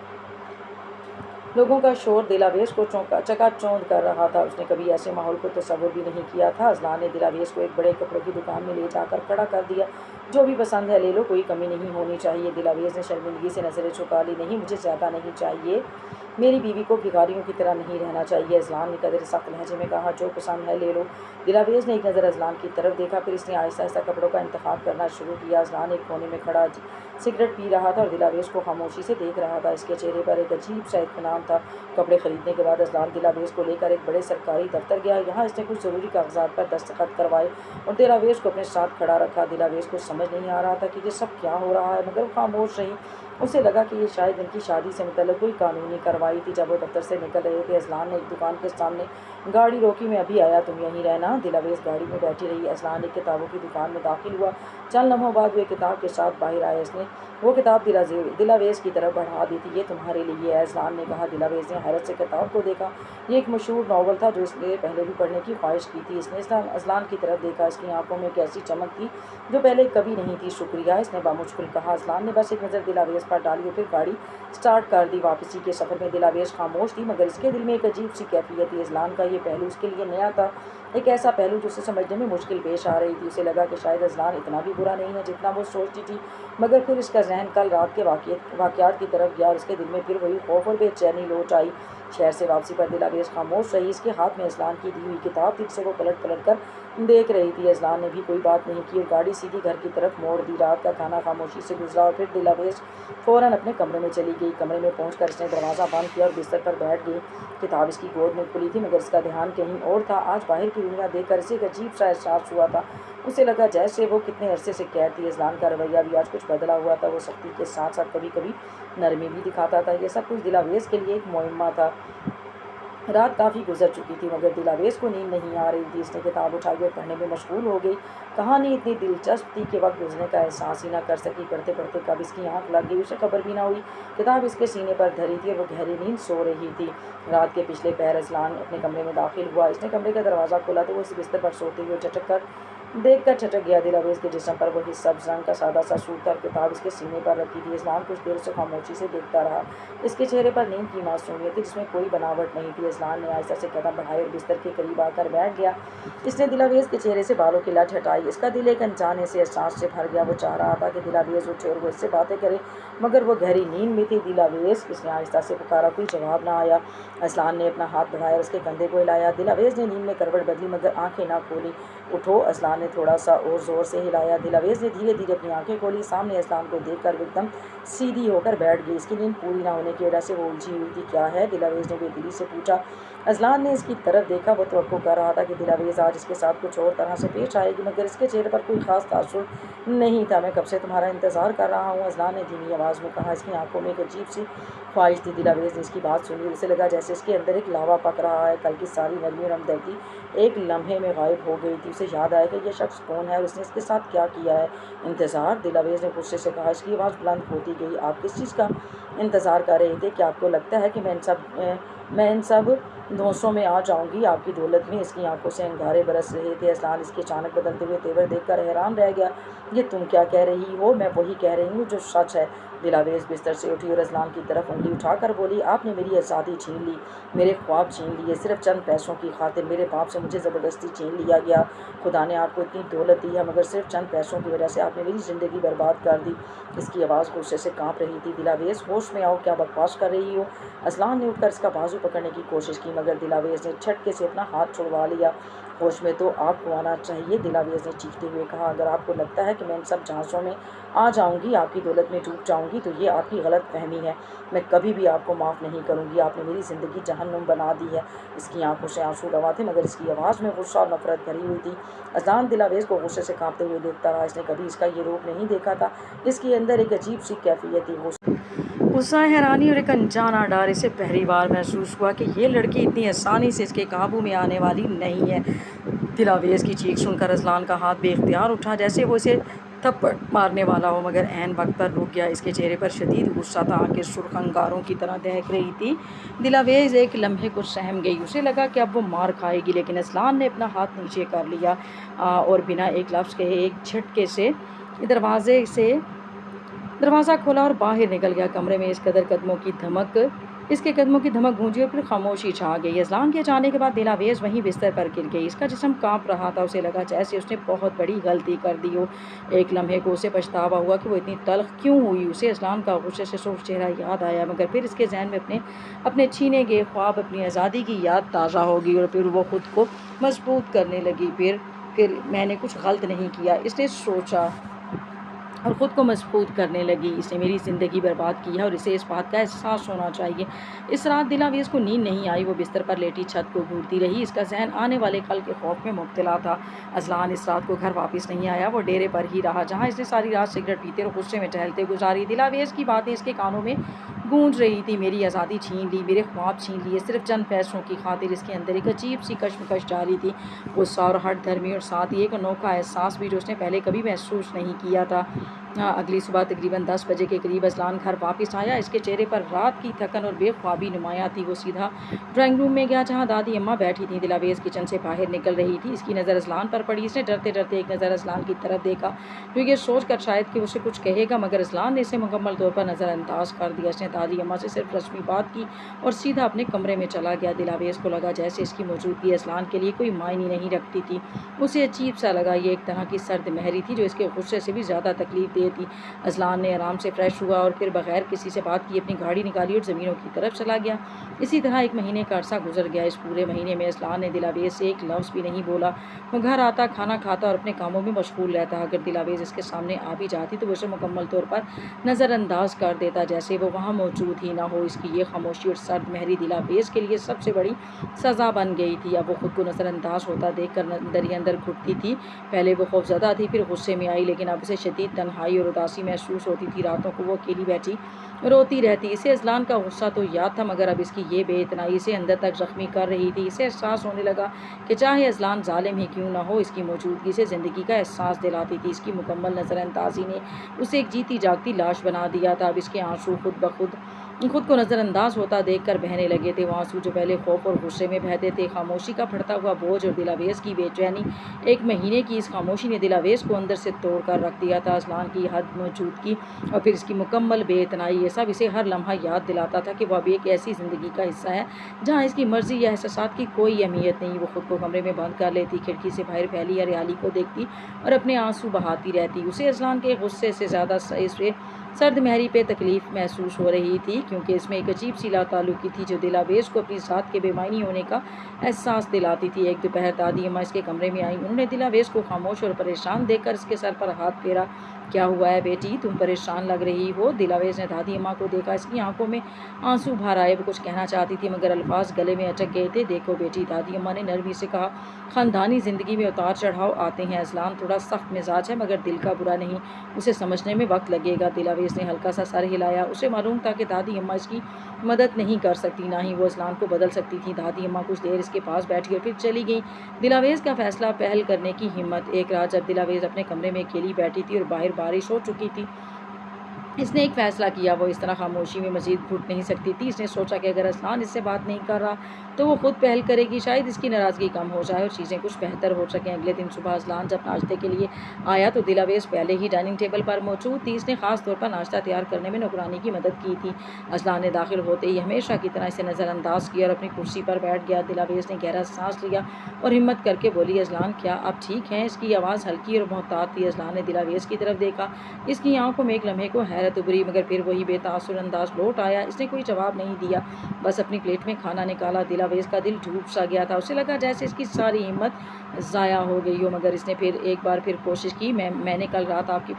लोगों का शोर दिलावेज़ को चकाचौंध कर रहा था। उसने कभी ऐसे माहौल को तसव्वुर भी नहीं किया था। अज़लान ने दिलावेज़ को एक बड़े कपड़ों की दुकान में ले जाकर खड़ा कर दिया। जो भी पसंद है ले लो, कोई कमी नहीं होनी चाहिए। दिलावेज़ ने शर्मिंदगी से नज़रें झुका ली। नहीं, मुझे ज़्यादा नहीं चाहिए। मेरी बीवी को भिखारियों की तरह नहीं रहना चाहिए, अज़लान ने कदर सख्त लहजे में कहा। जो पसंद है ले लो। दिलावेज़ ने एक नज़र अज़लान की तरफ देखा, फिर इसने आहिस्ता आहिस्ता कपड़ों का इंतखाब करना शुरू किया। अज़लान एक कोने में खड़ा सिगरेट पी रहा था और दिलावेज़ को खामोशी से देख रहा था। इसके चेहरे पर एक अजीब सा इत्मीनान था। कपड़े खरीदने के बाद अज़लान दिलावेज़ को लेकर एक बड़े सरकारी दफ्तर गया। यहाँ इसने कुछ ज़रूरी कागजात पर दस्तखत करवाए और दिलावेज़ को अपने साथ खड़ा रखा। दिलावेज़ को समझ नहीं आ रहा था कि ये सब क्या हो रहा है, मगर वो खामोश रही। उसे लगा कि ये शायद इनकी शादी से मुतल्लिक़ कोई कानूनी कार्रवाई थी। जब वो दफ्तर से निकल रहे थे, अज़लान ने एक दुकान के सामने गाड़ी रोकी। मैं अभी आया, तुम यहीं रहना। दिलावेज़ गाड़ी में बैठी रही। अज़लान एक किताबों की दुकान में दाखिल हुआ। चंद लम्हों बाद वे किताब के साथ बाहर आए। उसने वो किताब दिलावेज़ की तरफ बढ़ा दी थी। ये तुम्हारे लिए है, अज़लान ने कहा। दिलावेज़ ने हैरत से किताब को देखा। ये एक मशहूर नावल था जो इसने पहले भी पढ़ने की ख्वाहिश की थी। इसने अज़लान की तरफ देखा। इसकी आंखों में एक ऐसी चमक थी जो पहले कभी नहीं थी। शुक्रिया, इसने बामुश्किल कहा। अज़लान ने बस एक नज़र दिलावेज़ पर डाली और फिर गाड़ी स्टार्ट कर दी। वापसी के सफ़र में दिलावेज़ खामोश थी, मगर इसके दिल में एक अजीब सी कैफियत थी। अज़लान का ये पहलू उसके लिए नया था, एक ऐसा पहलू जो उसे समझने में मुश्किल पेश आ रही थी। उसे लगा कि शायद अज़लान इतना भी बुरा नहीं है जितना वो सोचती थी, मगर फिर इसका जहन कल रात के वाक़यात की तरफ गया और उसके दिल में फिर वही खौफ और बेचैनी लौट आई। शहर से वापसी पर दिलावेज़ खामोश रही। इसके हाथ में अज़लान की दी हुई किताब थी, जिसे वो पलट पलट कर देख रही थी। अज़लान ने भी कोई बात नहीं की और गाड़ी सीधी घर की तरफ मोड़ दी। रात का खाना खामोशी से गुजरा और फिर दिलावेज़ फ़ौरन अपने कमरे में चली गई। कमरे में पहुंचकर इसने दरवाज़ा बंद किया और बिस्तर पर बैठ गई। किताब इसकी गोद में खुली थी, मगर इसका ध्यान कहीं और था। आज बाहर की दुनिया देखकर इसे एक अजीब सा एहसास हुआ था। उसे लगा जैसे वो कितने अरसे से कैद थी। अज़लान का रवैया भी आज कुछ बदला हुआ था। वो सख्ती के साथ साथ कभी कभी नरमी भी दिखाता था। यह सब कुछ दिलावेज़ के लिए एक मुअम्मा था। रात काफ़ी गुजर चुकी थी, मगर दिलावेज़ को नींद नहीं आ रही थी। इसने किताब उठाई और पढ़ने में मशगूल हो गई। कहानी इतनी दिलचस्प थी कि वक्त गुजरने का एहसास ही ना कर सकी। पढ़ते पढ़ते कब इसकी आंख लग गई, उसे खबर भी ना हुई। किताब इसके सीने पर धरी थी और वो गहरी नींद सो रही थी। रात के पिछले पहर अज़लान अपने कमरे में दाखिल हुआ। इसने कमरे का दरवाज़ा खोला तो वो इस बिस्तर पर सोते हुए झटक कर छटक गया। दिलावेज़ के जिस्म पर वही सब्ज़ रंग का सादा सा सूट था और किताब इसके सीने पर रखी थी। अज़लान कुछ देर से खामोशी से देखता रहा। इसके चेहरे पर नींद की मासूमियत थी, जिसमें कोई बनावट नहीं थी। अज़लान ने आहिस्ता से कदम बढ़ाए और बिस्तर के करीब आकर बैठ गया। इसने दिलावेज़ के चेहरे से बालों की लट हटाई। इसका दिल एक अनजाने से एहसास से भर गया। वो चाह रहा था कि दिलावेज़ उठे और वो इससे बातें करे, मगर वो गहरी नींद में थी। दिलावेज़, इसने आहिस्ता से पुकारा, कोई जवाब ना आया। अज़लान ने अपना हाथ बढ़ाया और उसके कंधे को हिलाया। दिलावेज़ ने नींद में करवट बदली, मगर आंखें ना खोली। उठो, अज़लान ने थोड़ा सा और ज़ोर से हिलाया। दिलावेज़ ने धीरे धीरे अपनी आंखें खोली। सामने अज़लान को देखकर वो एकदम सीधी होकर बैठ गई। इसकी नींद पूरी ना होने की वजह से वो उलझी हुई थी। क्या है? दिलावेज़ ने बेदिली से पूछा। अज़लान ने इसकी तरफ देखा। वो तवक्को कर रहा था कि दिलावेज़ आज इसके साथ कुछ और तरह से पेश आएगी, मगर इसके चेहरे पर कोई ख़ास तासुर नहीं था। मैं कब से तुम्हारा इंतज़ार कर रहा हूँ, अज़लान ने धीमी आवाज़ में कहा। इसकी आंखों में एक अजीब सी ख्वाहिश थी। दिलावेज़ ने इसकी बात सुनी। उसे लगा जैसे इसके अंदर एक लावा पक रहा है। कल की सारी नरमी और हमदर्दी एक लम्हे में गायब हो गई थी। उसे याद आया कि यह शख्स कौन है और उसने इसके साथ क्या किया है। इंतज़ार? दिलावेज़ ने गुस्से से कहा। इसकी आवाज़ बुलंद होती गई। आप किस चीज़ का इंतज़ार कर रहे थे? क्या आपको लगता है कि मैं इन सब धौंसों में आ जाऊंगी आपकी दौलत में? इसकी आंखों से अंगारे बरस रहे थे। अज़लान इसके अचानक बदलते हुए तेवर देखकर हैरान रह गया। ये तुम क्या कह रही हो? मैं वही कह रही हूँ जो सच है। दिलावेज़ बिस्तर से उठी और अज़लान की तरफ उंगली उठाकर बोली, आपने मेरी आज़ादी छीन ली, मेरे ख्वाब छीन लिए, सिर्फ चंद पैसों की खातिर। मेरे बाप से मुझे ज़बरदस्ती छीन लिया गया। खुदा ने आपको इतनी दौलत दी है, मगर सिर्फ चंद पैसों की वजह से आपने मेरी ज़िंदगी बर्बाद कर दी। इसकी आवाज़ गुस्से से काँप रही थी। दिलावेज़, होश में आओ, क्या बकवास कर रही हो? अज़लान ने उठकर इसका बाजू पकड़ने की कोशिश की, मगर दिलावेज़ ने झटके से अपना हाथ छुड़वा लिया। होश में तो आपको आना चाहिए, दिलावेज़ ने चीखते हुए कहा। अगर आपको लगता है कि मैं इन सब झांसों में आ जाऊंगी, आपकी दौलत में डूब जाऊंगी, तो ये आपकी गलत फहमी है। मैं कभी भी आपको माफ़ नहीं करूंगी। आपने मेरी ज़िंदगी जहन्नुम बना दी है। इसकी आंखों से आंसू रवा थे, मगर इसकी आवाज़ में गुस्सा और नफरत भरी हुई थी। अज़लान दिलावेज़ को गुस्से से कांपते हुए देखता रहा। इसने कभी इसका ये रूप नहीं देखा था। इसके अंदर एक अजीब सी कैफियत थी। गुस्सा, हैरानी और एक अनजाना डर। इसे पहली बार महसूस हुआ कि ये लड़की इतनी आसानी से इसके काबू में आने वाली नहीं है। दिलावेज़ की चीख सुनकर अज़लान का हाथ बेख्तियार उठा, जैसे वो इसे थप्पड़ मारने वाला हो, मगर ऐन वक्त पर रुक गया। इसके चेहरे पर शदीद गुस्सा था। आंखें सुर्ख अंगारों की तरह दहक रही थी। दिलावेज़ एक लम्हे को सहम गई। उसे लगा कि अब वो मार खाएगी, लेकिन अज़लान ने अपना हाथ नीचे कर लिया और बिना एक लफ्ज़ कहे एक झटके से दरवाज़ा खोला और बाहर निकल गया। कमरे में इसके कदमों की धमक गूंजी और फिर खामोशी छा गई। अज़लान के जाने के बाद दिलावेज़ वहीं बिस्तर पर गिर गई। इसका जिस्म कांप रहा था। उसे लगा जैसे उसने बहुत बड़ी गलती कर दी हो। एक लम्हे को उसे पछतावा हुआ कि वो इतनी तल्ख क्यों हुई। उसे अज़लान का गुस्से से सुर्ख चेहरा याद आया, मगर फिर इसके जहन में अपने छीने गए ख्वाब, अपनी आज़ादी की याद ताज़ा हो गई और फिर वो खुद को मजबूत करने लगी। फिर मैंने कुछ गलत नहीं किया, इसने सोचा। और ख़ुद को मजबूत करने लगी। इसने मेरी ज़िंदगी बर्बाद की है और इसे इस बात का एहसास होना चाहिए। इस रात दिलावेज को नींद नहीं आई। वो बिस्तर पर लेटी छत को घूरती रही। इसका जहन आने वाले कल के खौफ में मुब्तला था। अजलान इस रात को घर वापस नहीं आया। वो डेरे पर ही रहा जहाँ इसने सारी रात सिगरेट पीते और गुस्से में टहलते गुजारी। दिलावेज की बातें इसके कानों में गूंज रही थी। मेरी आज़ादी छीन ली, मेरे ख्वाब छीन लिए, सिर्फ चंद पैसों की खातिर। इसके अंदर एक अजीब सी कश्मकश जारी थी, गुस्सा और हट धर्मी, और साथ ही एक अनोखा एहसास भी जो उसने पहले कभी महसूस नहीं किया था। अगली सुबह तकरीबन 10 बजे के करीब अजलान घर वापस आया। इसके चेहरे पर रात की थकन और बेख्वाबी नुमायाँ थी। वो सीधा ड्राइंग रूम में गया जहाँ दादी अम्मा बैठी थी। दिलावेज किचन से बाहर निकल रही थी। इसकी नज़र अजलान पर पड़ी। इसने डरते डरते एक नज़र अजलान की तरफ देखा, क्योंकि सोच कर शायद कि उसे कुछ कहेगा, मगर अजलान ने इसे मुकम्मल तौर पर नज़रअंदाज कर दिया। इसने दादी अम्मा से सिर्फ रस्मी बात की और सीधा अपने कमरे में चला गया। दिलावेज को लगा जैसे इसकी मौजूदगी अजलान के लिए कोई मायने नहीं रखती थी। उसे अजीब सा लगा। ये एक तरह की सर्द महरी थी जो इसके गुस्से से भी ज़्यादा तकलीफ देती। अजलान ने आराम से फ्रेश हुआ और फिर बगैर किसी से बात किए अपनी गाड़ी निकाली और ज़मीनों की तरफ चला गया। इसी तरह एक महीने का अरसा गुजर गया। इस पूरे महीने में अजलान ने दिलावेज से एक लफ्ज़ भी नहीं बोला। वो घर आता, खाना खाता और अपने कामों में मशगूल रहता। अगर दिलावेज इसके सामने आ भी जाती तो वो उसे मुकम्मल तौर पर नज़रअंदाज कर देता, जैसे वो वहाँ मौजूद ही ना हो। इसकी ये खामोशी और सर्द महरी दिलावेज के लिए सबसे बड़ी सज़ा बन गई थी। अब वो खुद को नज़रअंदाज होता देख कर अंदर ही अंदर घुटती थी। पहले वो खौफज़दा थी, फिर गुस्से में आई, लेकिन अब उसे शदीद तन्हाई और उदासी महसूस होती थी। रातों को वो अकेली बैठी रोती रहती। इसे अजलान का गुस्सा तो याद था, मगर अब इसकी ये बेइतनाई इसे अंदर तक ज़ख्मी कर रही थी। इसे एहसास होने लगा कि चाहे अजलान जालिम ही क्यों ना हो, इसकी मौजूदगी से ज़िंदगी का एहसास दिलाती थी। इसकी मुकम्मल नज़रअंदाजी ने उसे एक जीती जागती लाश बना दिया था। अब इसके आंसू खुद को नज़रअंदाज होता देखकर बहने लगे थे। वो आंसू जो पहले खौफ और गुस्से में बहते थे, खामोशी का फटता हुआ बोझ और दिलावेज की बेचैनी। एक महीने की इस खामोशी ने दिलावेज को अंदर से तोड़ कर रख दिया था। अजलान की हद मौजूदगी और फिर इसकी मुकम्मल बेइतनाई, ये सब इसे हर लम्हा याद दिलाता था कि वह अब एक ऐसी ज़िंदगी का हिस्सा है जहाँ इसकी मर्ज़ी या एहसासात की कोई अहमियत नहीं। वो खुद को कमरे में बंद कर लेती, खिड़की से बाहर फैली हरियाली को देखती और अपने आंसू बहाती रहती। उसे अजलान के गुस्से से ज़्यादा इस सर्द महरी पे तकलीफ़ महसूस हो रही थी, क्योंकि इसमें एक अजीब सी लाताल्लुकी थी जो दिलावेज को अपनी ज़ात के बेमानी होने का एहसास दिलाती थी। एक दोपहर दादी अम्मा इसके कमरे में आई। उन्होंने दिलावेज को खामोश और परेशान देखकर इसके सर पर हाथ फेरा। क्या हुआ है बेटी, तुम परेशान लग रही हो? दिलावेज ने दादी अम्मा को देखा। इसकी आंखों में आंसू भर आए। वो कुछ कहना चाहती थी, मगर अल्फाज गले में अटक गए थे। देखो बेटी, दादी अम्मा ने नरमी से कहा, ख़ानदानी ज़िंदगी में उतार चढ़ाव आते हैं। अजलान थोड़ा सख्त मिजाज है, मगर दिल का बुरा नहीं। उसे समझने में वक्त लगेगा। दिलावेज ने हल्का सा सर हिलाया। उसे मालूम था कि दादी अम्मा इसकी मदद नहीं कर सकती, ना ही वो अजलान को बदल सकती थी। दादी अम्मा कुछ देर इसके पास बैठी और फिर चली गई। दिलावेज का फैसला पहल करने की हिम्मत। एक रात जब दिलावेज अपने कमरे में अकेली बैठी थी और बाहर बारिश हो चुकी थी, इसने एक फ़ैसला किया। वो इस तरह खामोशी में मज़ीद घुट नहीं सकती थी। इसने सोचा कि अगर अजलान इससे बात नहीं कर रहा तो वो खुद पहल करेगी, शायद इसकी नाराज़गी कम हो जाए और चीज़ें कुछ बेहतर हो सकें। अगले दिन सुबह अजलान जब नाश्ते के लिए आया तो दिलावेज पहले ही डाइनिंग टेबल पर मौजूद थी। इसने ख़ास तौर पर नाश्ता तैयार करने में नौकरानी की मदद की थी। अजलान ने दाखिल होते ही हमेशा की तरह इसे नज़रअंदाज किया और अपनी कुर्सी पर बैठ गया। दिलावेज ने गहरा सांस लिया और हिम्मत करके बोली, अजलान क्या आप ठीक हैं? इसकी आवाज़ हल्की और मोहतात थी। अजलान ने दिलावेज की तरफ देखा। इसकी आंखों में एक लम्हे को हैरत उभरी, मगर फिर वही बेतासुर अंदाज लौट आया। इसने कोई जवाब नहीं दिया, बस अपनी प्लेट में खाना निकाला। दिलावेज का दिल डूब सा गया था। उसे लगा जैसे इसकी सारी हिम्मत ज़ाया हो गई हो, मगर इसने फिर एक बार फिर कोशिश की। मैंने कल रात आपकी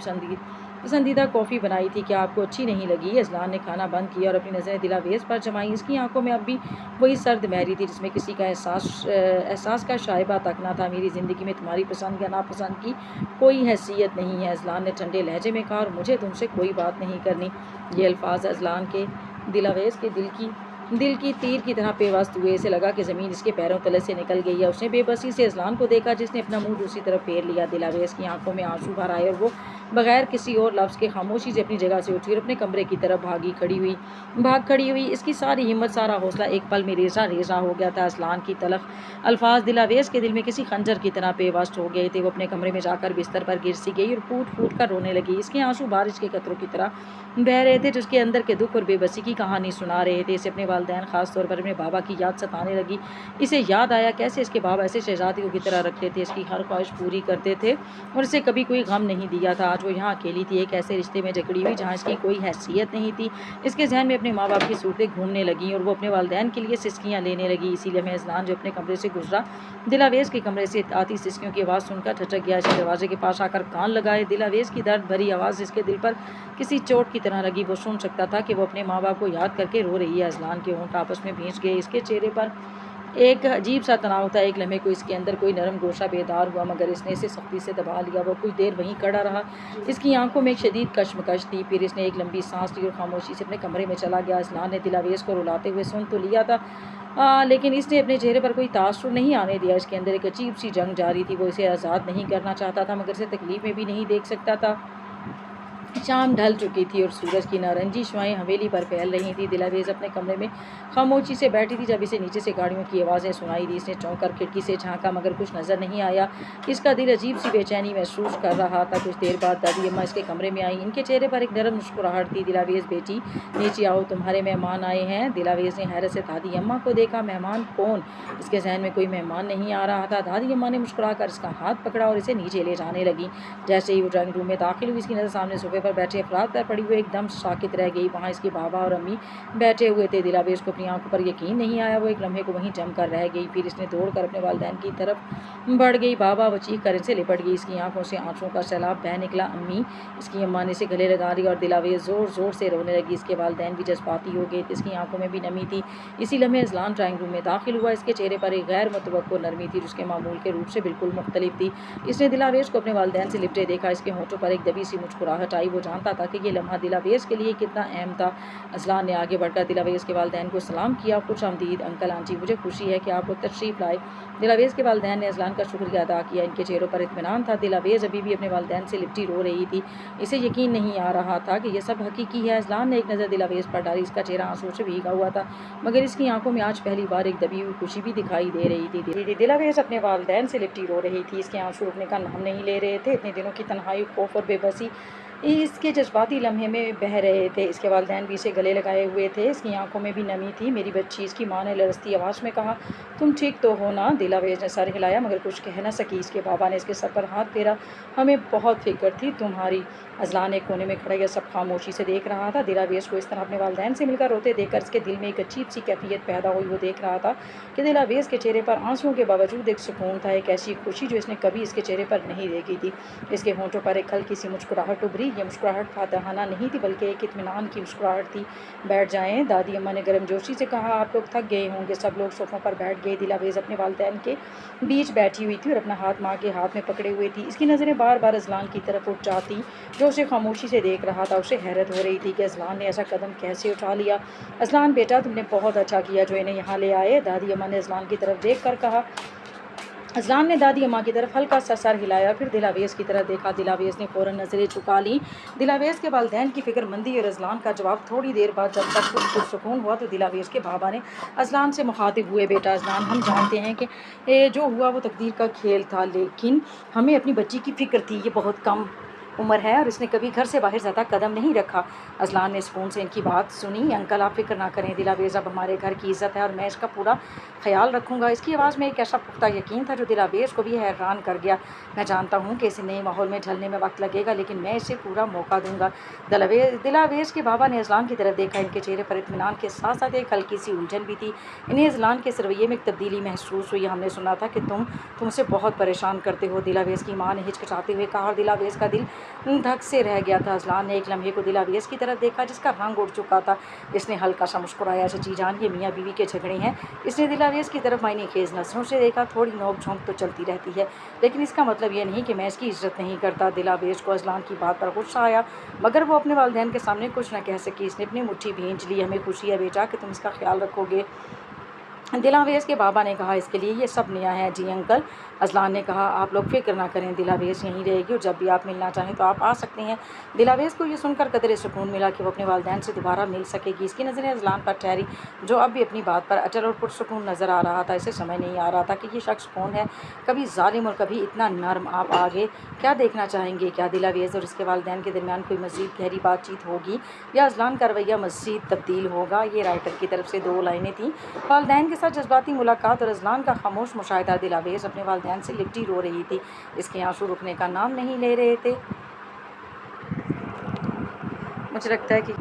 पसंदीदा कॉफ़ी बनाई थी, क्या आपको अच्छी नहीं लगी? अजलान ने खाना बंद किया और अपनी नज़रें दिलावेज पर जमाई। इसकी आंखों में अब भी वही सर्द महरी थी जिसमें किसी का एहसास का शायबा तक ना था। मेरी ज़िंदगी में तुम्हारी पसंद या नापसंद की कोई हैसियत नहीं है, अजलान ने ठंडे लहजे में कहा, और मुझे तुमसे कोई बात नहीं करनी। ये अल्फाज अजलान के दिलावेज के दिल की तीर की तरह पेवस्त हुए। इसे लगा कि ज़मीन इसके पैरों तले से निकल गई है। उसने बेबसी से अजलान को देखा, जिसने अपना मुंह दूसरी तरफ फेर लिया। दिलावेज की आंखों में आंसू भर आए और वो बगैर किसी और लफ्ज़ के खामोशी से अपनी जगह से उठी और अपने कमरे की तरफ भाग खड़ी हुई। इसकी सारी हिम्मत, सारा हौसला एक पल में रेजा रेजा हो गया था। अजलान की तलख अल्फाज दिलावेज के दिल में किसी खंजर की तरह पेवस्त हो गए थे। वो अपने कमरे में जाकर बिस्तर पर गिर सी गई और फूट फूट कर रोने लगी। इसके आंसू बारिश के कतरों की तरह बह रहे थे, जिसके अंदर के दुख और बेबसी की कहानी सुना रहे थे। इसे अपने वालिदैन, खास तौर पर अपने बाबा की याद सताने लगी। इसे याद आया कैसे इसके बाबा ऐसे शहजादियों की तरह रखते थे, इसकी हर ख्वाहिश पूरी करते थे और इसे कभी कोई गम नहीं दिया था। आज आज वो यहाँ अकेली थी, एक ऐसे रिश्ते में जकड़ी हुई जहाँ इसकी कोई हैसियत नहीं थी। इसके जहन में अपने माँ बाप की सूरतें घूमने लगीं और वो अपने वालिदैन के लिए सिसकियाँ लेने लगी। इसी लम्हे अज़लान जो अपने कमरे से गुजरा, दिलावेज़ के कमरे से आती सिसकियों की आवाज़ सुनकर ठठक गया। इसके दरवाजे के पास आकर कान लगाए। दिलावेज़ की दर्द भरी आवाज़ इसके दिल पर किसी चोट की तरह लगी। वो सुन सकता था कि वो अपने माँ बाप को याद करके रो रही है। अज़लान के होंठ आपस में भींच गए। इसके चेहरे पर एक अजीब सा तनाव था। एक लम्हे को इसके अंदर कोई नरम गोशा बेदार हुआ, मगर इसने इसे सख्ती से दबा लिया। वो कुछ देर वहीं खड़ा रहा। इसकी आंखों में एक शदीद कशमकश थी। फिर इसने एक लंबी सांस ली और खामोशी से अपने कमरे में चला गया। अज़लान ने दिलावेज़ को रुलाते हुए सुन तो लिया था, लेकिन इसने अपने चेहरे पर कोई तासुर नहीं आने दिया। इसके अंदर एक अजीब सी जंग जारी थी। वो इसे आज़ाद नहीं करना चाहता था, मगर इसे तकलीफ में भी नहीं देख सकता था। शाम ढल चुकी थी और सूरज की नारंगी शुआएं हवेली पर फैल रही थी। दिलावेज़ अपने कमरे में खामोशी से बैठी थी जब इसे नीचे से गाड़ियों की आवाज़ें सुनाई दी। इसने चौंक कर खिड़की से झांका, मगर कुछ नज़र नहीं आया। इसका दिल अजीब सी बेचैनी महसूस कर रहा था। कुछ देर बाद दादी अम्मा इसके कमरे में आई। इनके चेहरे पर एक नरम मुस्कुराहट थी। दिलावेज़ बेटी, नीचे आओ, तुम्हारे मेहमान आए हैं। दिलावेज़ ने हैरत से दादी अम्मा को देखा। मेहमान कौन? इसके जहन में कोई मेहमान नहीं आ रहा था। दादी अम्मा ने मुस्कुरा कर इसका हाथ पकड़ा और इसे नीचे ले जाने लगी। जैसे ही वो ड्राइंग रूम में दाखिल हुई, इसकी नज़र सामने सोफे पर बैठे अफराद पड़ी हुई एकदम साकित रह गई। वहाँ इसके बाबा और अम्मी बैठे हुए थे। दिलावेज़ को अपनी आंखों पर यकीन नहीं आया। वो एक लम्हे को वहीं जम कर रह गई। फिर इसने दौड़कर अपने वालिदैन की तरफ बढ़ गई। बाबा वो चीख कर इनसे लिपट गई। इसकी आंखों से आंसुओं का सैलाब बह निकला। अम्मी, इसकी अम्मा ने इसे गले लगा लिया और दिलावेज़ ज़ोर ज़ोर से रोने लगी। इसके वालिदैन भी जज्बाती हो गए थे। इसकी आंखों में भी नमी थी। इसी लम्हे अज़लान ड्राइंग रूम में दाखिल हुआ। इसके चेहरे पर एक गैर मुतवक्को नरमी थी, जिसके मामूल के रूप से बिल्कुल मुख्तलिफ थी। इसने दिलावेज़ को अपने वालिदैन से लिपटे देखा। इसके होंठों पर एक दबी सी मुस्कुराहट आई। वो जानता था कि ये लम्हा दिलावेज़ के लिए कितना अहम था। अज़लान ने आगे बढ़कर दिलावेज़ के वालिदैन को सलाम किया। खुशामदीद अंकल आंटी, मुझे खुशी है कि आप लोग तशरीफ़ लाए। दिलावेज़ के वालिदैन ने अज़लान का शुक्रिया अदा किया। इनके चेहरों पर इत्मीनान था। दिलावेज़ अभी भी अपने वालिदैन से लिपटी रो रही थी। इसे यकीन नहीं आ रहा था कि यह सब हकीकी है। अज़लान ने एक नज़र दिलावेज़ पर डाली। इसका चेहरा आंसू से भीगा हुआ था, मगर इसकी आंखों में आज पहली बार एक दबी हुई खुशी भी दिखाई दे रही थी। दिलावेज़ अपने वालिदैन से लिपटी रो रही थी। इसके आंसू रुकने का नाम नहीं ले रहे थे। इतने दिनों की तन्हाई, खौफ और बेबसी इसके जज्बाती लम्हे में बह रहे थे। इसके वालिदैन भी इसे गले लगाए हुए थे। इसकी आंखों में भी नमी थी। मेरी बच्ची, इसकी माँ ने लरजती आवाज़ में कहा, तुम ठीक तो हो ना? दिलावेज़ ने सर हिलाया, मगर कुछ कह न सकी। इसके बाबा ने इसके सर पर हाथ फेरा। हमें बहुत फिक्र थी तुम्हारी। अज़लान एक कोने में खड़ा यह सब खामोशी से देख रहा था। दिलावेज़ को इस तरह अपने वालिदैन से मिलकर रोते देखकर इसके दिल में एक अजीब सी कैफियत पैदा हुई। वो देख रहा था कि दिलावेज़ के चेहरे पर आंसुओं के बावजूद एक सुकून था, एक ऐसी खुशी जो इसने कभी इसके चेहरे पर नहीं देखी थी। इसके होंठों पर एक हल्की सी मुस्कुराहट उभरी। यह मुस्कुराहट फातहाना नहीं थी, बल्कि एक इत्मीनान की मुस्कुराहट थी। बैठ जाएं, दादी अम्मा ने गर्मजोशी से कहा। आप लोग थक गए होंगे। सब लोग सोफ़ों पर बैठ गए। दिलावेज़ अपने वालिदैन के बीच बैठी हुई थी और अपना हाथ माँ के हाथ में पकड़े हुए थी। इसकी नज़रें बार बार अज़लान की तरफ उठ जाती, जो उसे खामोशी से देख रहा था। उसे हैरत हो रही थी कि अज़लान ने ऐसा कदम कैसे उठा लिया। अज़लान बेटा, तुमने बहुत अच्छा किया जो इन्हें यहाँ ले आए, दादी अम्मा ने अज़लान की तरफ देख कर कहा। अज़लान ने दादी अम्मा की तरफ हल्का सा सर हिलाया, फिर दिलावेज़ की तरफ देखा। दिलावेज़ ने फ़ौरन नज़रें झुका लीं। दिलावेज़ के वालिदैन की फ़िक्रमंदी और अज़लान का जवाब थोड़ी देर बाद जब तक कुछ पुरसुकून हुआ, तो दिलावेज़ के बाबा ने अज़लान से मुखातिब हुए, बेटा अज़लान, हम जानते हैं कि जो हुआ वो तकदीर का खेल था, लेकिन हमें अपनी बच्ची की फ़िक्र थी। ये बहुत कम उम्र है और इसने कभी घर से बाहर ज़्यादा कदम नहीं रखा। अज़लान ने सुकून से इनकी बात सुनी। अंकल, आप फ़िक्र ना करें। दिलावेज़ अब हमारे घर की इज़्ज़त है और मैं इसका पूरा ख्याल रखूँगा। इसकी आवाज़ में एक ऐसा पुख्ता यकीन था जो दिलावेज़ को भी हैरान कर गया। मैं जानता हूँ कि इसे नए माहौल में ढलने में वक्त लगेगा, लेकिन मैं इसे पूरा मौका दूँगा। दिलावेज़ के बाबा ने अज़लान की तरफ देखा। इनके चेहरे पर इत्मीनान के साथ साथ एक हल्की सी उलझन भी थी। इन्हें अज़लान के इस रवैये में एक तब्दीली महसूस हुई। हमने सुना था कि तुम उसे बहुत परेशान करते हो, दिलावेज़ की माँ ने हिचकिचाते हुए कहा। दिलावेज़ का दिल धक से रह गया था। अज़लान ने एक लम्हे को दिलावेज़ की तरफ देखा, जिसका रंग उड़ चुका था। इसने हल्का सा मुस्कुराया। सच्ची जान, ये मियाँ बीवी के झगड़े हैं। इसने दिलावेज़ की तरफ मायने खेज नज़रों से देखा। थोड़ी नोक झोंक तो चलती रहती है, लेकिन इसका मतलब ये नहीं कि मैं इसकी इज़्ज़त नहीं करता। दिलावेज़ को अज़लान की बात पर गुस्सा आया, मगर वो अपने वालिदैन के सामने कुछ न कह सकी। इसने अपनी मुट्ठी भींच ली। हमें खुशी है बेटा कि तुम इसका ख्याल रखोगे, दिलावेज़ के बाबा ने कहा। इसके लिए ये सब नया है। जी अंकल, अज़लान ने कहा। आप लोग फ़िक्र ना करें, दिलावेज़ यहीं रहेगी और जब भी आप मिलना चाहें तो आप आ सकते हैं। दिलावेज़ को ये सुनकर कदरे सुकून मिला कि वो अपने वालिदैन से दोबारा मिल सकेगी। इसकी नज़रें अज़लान पर ठहरी, जो अब भी अपनी बात पर अटल और पुरसुकून नज़र आ रहा था। इसे समझ नहीं आ रहा था कि ये शख्स कौन है, कभी ज़ालिम और कभी इतना नर्म। आप आगे क्या देखना चाहेंगे? क्या दिलावेज़ और इसके वालिदैन के दरमियान कोई मज़ीद गहरी बातचीत होगी या अज़लान का रवैया मज़ीद तब्दील होगा? ये राइटर की तरफ से 2 लाइनें थीं। वालिदैन के साथ जज्बाती मुलाकात और अज़लान का खामोश मुशाहिदा। दिलावेज़ अपने वालिदैन से लिपटी रो रही थी। इसके आंसू रुकने का नाम नहीं ले रहे थे। मुझे लगता है कि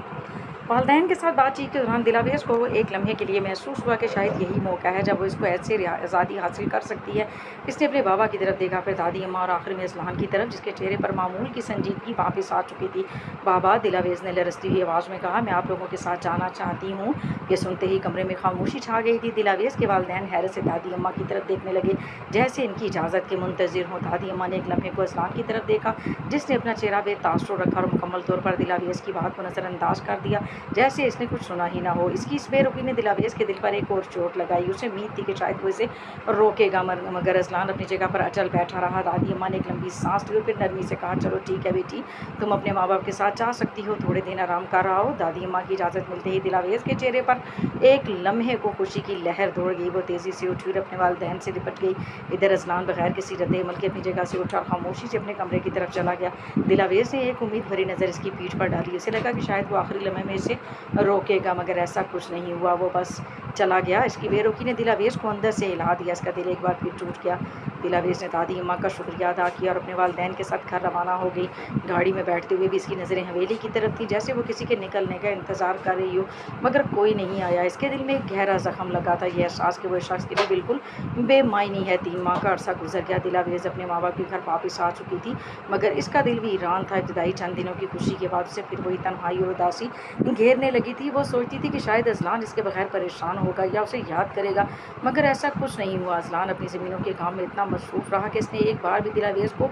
वालदैन के साथ बातचीत के दौरान दिलावेज़ को एक लम्हे के लिए महसूस हुआ कि शायद यही मौका है जब वो इसको ऐसे आज़ादी हासिल कर सकती है। इसने अपने बाबा की तरफ देखा, फिर दादी अम्मा और आखिर में अज़लान की तरफ, जिसके चेहरे पर मामूल की संजीदगी वापस आ चुकी थी। बाबा, दिलावेज़ ने लरसती हुई आवाज़ में कहा, मैं आप लोगों के साथ जाना चाहती हूँ। ये सुनते ही कमरे में खामोशी छा गई थी। दिलावेज़ के वालदैन हैरत से दादी अम्मा की तरफ देखने लगे, जैसे इनकी इजाज़त के मुंतज़िर हों। दादी अम्मा ने एक लम्हे को अज़लान की तरफ देखा, जिसने अपना चेहरा बेतासुर रखा और मुकम्मल तौर पर दिलावेज़ की बात को नज़रअंदाज कर दिया, जैसे इसने कुछ सुना ही ना हो। इसकी इस बेरुखी ने दिलावेज़ के दिल पर एक और चोट लगाई। उसे उम्मीद थी कि शायद वो इसे रोकेगा, मगर अज़लान अपनी जगह पर अचल बैठा रहा। दादी अम्मा ने एक लंबी सांस ली और फिर नरमी से कहा, चलो ठीक है बेटी, तुम अपने माँ बाप के साथ जा सकती हो, थोड़े दिन आराम कर रहा हो। दादी अम्मा की इजाज़त मिलते ही दिलावेज़ के चेहरे पर एक लम्हे को खुशी की लहर दौड़ गई। वो तेज़ी से उठी और अपने वालिदैन से लिपट गई। इधर अज़लान बगैर किसी रद्द-ए-अमल के अपनी जगह से उठा और खामोशी से अपने कमरे की तरफ चला गया। दिलावेज़ ने एक उम्मीद भरी नज़र इसकी पीठ पर डाली। उसे लगा कि शायद वो आखिरी लम्हे में इसे रोकेगा, मगर ऐसा कुछ नहीं हुआ। वो बस चला गया। इसकी बेरुखी ने दिलावेज़ को अंदर से हिला दिया। इसका दिल एक बार फिर टूट गया। दिलावेज़ ने दादी अम्मा का शुक्रिया अदा किया और अपने वालिदैन के साथ घर रवाना हो गई। गाड़ी में बैठते हुए भी इसकी नज़रें हवेली की तरफ थी, जैसे वो किसी के निकलने का इंतज़ार कर रही हो, मगर कोई नहीं आया। इसके दिल में एक गहरा ज़ख्म लगा था, ये एहसास कि वो इस शख्स के लिए बिल्कुल बेमायनी है। 3 माह का अरसा गुजर गया। दिलावेज़ अपने माँ बाप के घर वापस आ चुकी थी, मगर इसका दिल भी ईरान था। इब्तदाई चंद दिनों की खुशी के बाद उसे फिर वही तन्हाई और उदासी घेरने लगी थी। वो सोचती थी कि शायद अज़लान इसके बगैर परेशान होगा या उसे याद करेगा, मगर ऐसा कुछ नहीं हुआ। अज़लान अपनी ज़मीनों के काम में इतना मसरूफ़ रहा कि इसने एक बार भी दिलावेज़ को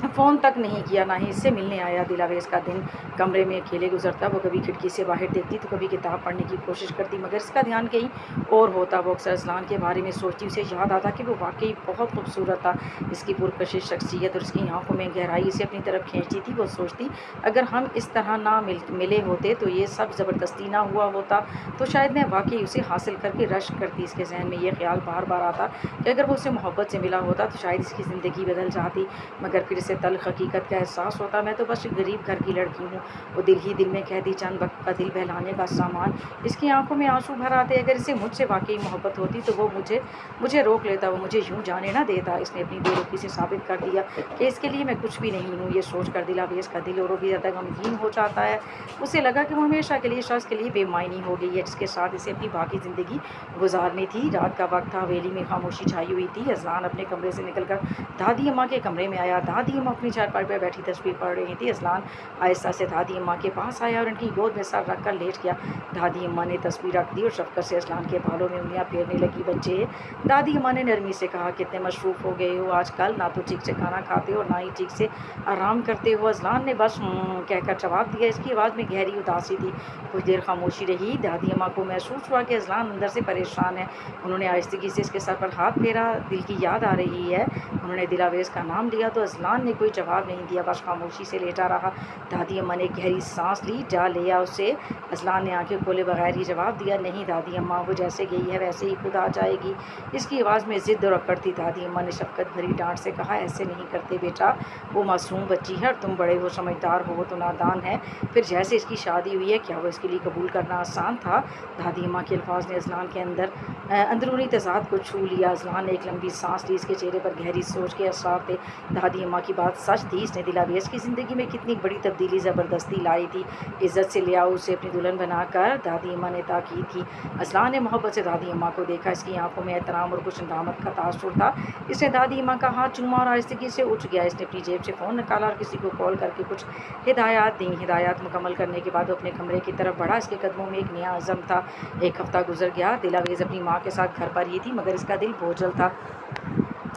फ़ोन तक नहीं किया, ना ही इससे मिलने आया। दिलावेज़ का दिन कमरे में अकेले गुजरता। वो कभी खिड़की से बाहर देखती तो कभी किताब पढ़ने की कोशिश करती, मगर इसका ध्यान कहीं और होता। वो अक्सर अज़लान के बारे में सोचती, उसे याद आता कि वो वाकई बहुत खूबसूरत था। इसकी पुरकशिश शख्सियत और इसकी आंखों में गहराई इसे अपनी तरफ खींचती थी। वो सोचती, अगर हम इस तरह ना मिले होते, तो ये सब ज़बरदस्ती ना हुआ होता, तो शायद मैं वाकई उसे हासिल करके रश्क करती। इसके जहन में यह ख्याल बार बार आता कि अगर वो उसे मोहब्बत से मिला होता तो शायद इसकी ज़िंदगी बदल जाती, मगर फिर इसे तल्ख़ हकीकत का एहसास होता। मैं तो बस एक गरीब घर की लड़की हूँ। वो दिल ही दिल में कहती, चंद वक्त का दिल बहलाने का सामान। इसकी आंखों में आंसू भर आते। अगर इसे मुझसे वाकई मोहब्बत होती तो वो मुझे रोक लेता, वो मुझे यूँ जाने ना देता। इसने अपनी बेरुखी से साबित कर दिया कि इसके लिए मैं कुछ भी नहीं हूँ। ये सोच कर दिलावेज़ का दिल और भी ज़्यादा गमगीन हो जाता है। उसे लगा कि वो हमेशा के लिए शख्स के लिए बेमायनी हो गई है, जिसके साथ इसे अपनी बाकी ज़िंदगी गुजारनी थी। रात का वक्त था, हवेली में खामोशी छाई हुई थी। अज़लान अपने कमरे से निकलकर दादी अम्मा के कमरे में आया। दादी अम्मा अपनी चारपाई पर बैठी तस्वीर पढ़ रही थी। अज़लान आहिस्ता से दादी अम्मा के पास आया और उनकी गोद में सर रख कर लेट गया। दादी अम्मा ने तस्वीर रख दी और शफ़क़त से अज़लान के बालों में उंगलियां फेरने लगी। बच्चे, दादी अम्मा ने नरमी से कहा, कितने मशरूफ़ हो गए हो आजकल, ना तो ठीक से खाना खाते हो, ना ही ठीक से आराम करते हो। अज़लान ने बस कहकर जवाब दिया। इसकी आवाज़ में गहरी उदासी थी। कुछ देर खामोशी रही। दादी अम्मा को महसूस हुआ कि अज़लान अंदर से परेशान है। उन्होंने आहिस्तगी से इसके सर पर हाथ फेरा। दिल की याद आ रही है। उन्होंने दिलावेज़ का नाम लिया तो अज़लान ने कोई जवाब नहीं दिया, बस खामोशी से लेटा रहा। दादी अम्मा ने गहरी सांस ली। जा ले आ उसे। अज़लान ने आंखें खोले बगैर ही जवाब दिया, नहीं दादी अम्मा, वो जैसे गई है वैसे ही खुद आ जाएगी। इसकी आवाज़ में ज़िद्द और अकड़ थी। दादी अम्मा ने शफ़क़त भरी डांट से कहा, ऐसे नहीं करते बेटा, वो मासूम बच्ची है और तुम बड़े हो, समझदार हो, वो तो नादान है। फिर जैसे इसकी शादी हुई है, क्या वो इसके लिए कबूल करना आसान था? दादी अम्मा के अल्फाज ने अज़लान के अंदरूनी तज़ाद को छू लिया। अज़लान ने एक लंबी सांस ली। इसके चेहरे पर गहरी सोच के असरार थे। दादी अम्मा की बात सच थी। इसने दिलावेज़ की ज़िंदगी में कितनी बड़ी तब्दीली ज़बरदस्ती लाई थी। इज़्ज़त से लिया उसे अपनी दुल्हन बनाकर, दादी अम्मा ने ताकीद की। अज़लान ने मोहब्बत से दादी अम्मा को देखा। इसकी आंखों में एहतराम और कुछ नदामत का तासुर था। इसने दादी अम्मा का हाथ चूमा और आहिस्तगी से उठ गया। इसने अपनी जेब से फ़ोन निकाला और किसी को कॉल करके कुछ हिदायत दी। हिदायत मुकम्मल करने के बाद वो अपने कमरे की तरफ बढ़ा। इसके कदमों में एक नया अज़म था। एक हफ़्ता गुजर गया। दिलावेज़ अपनी माँ के साथ घर पर ही थी, मगर इसका दिल बोझल था।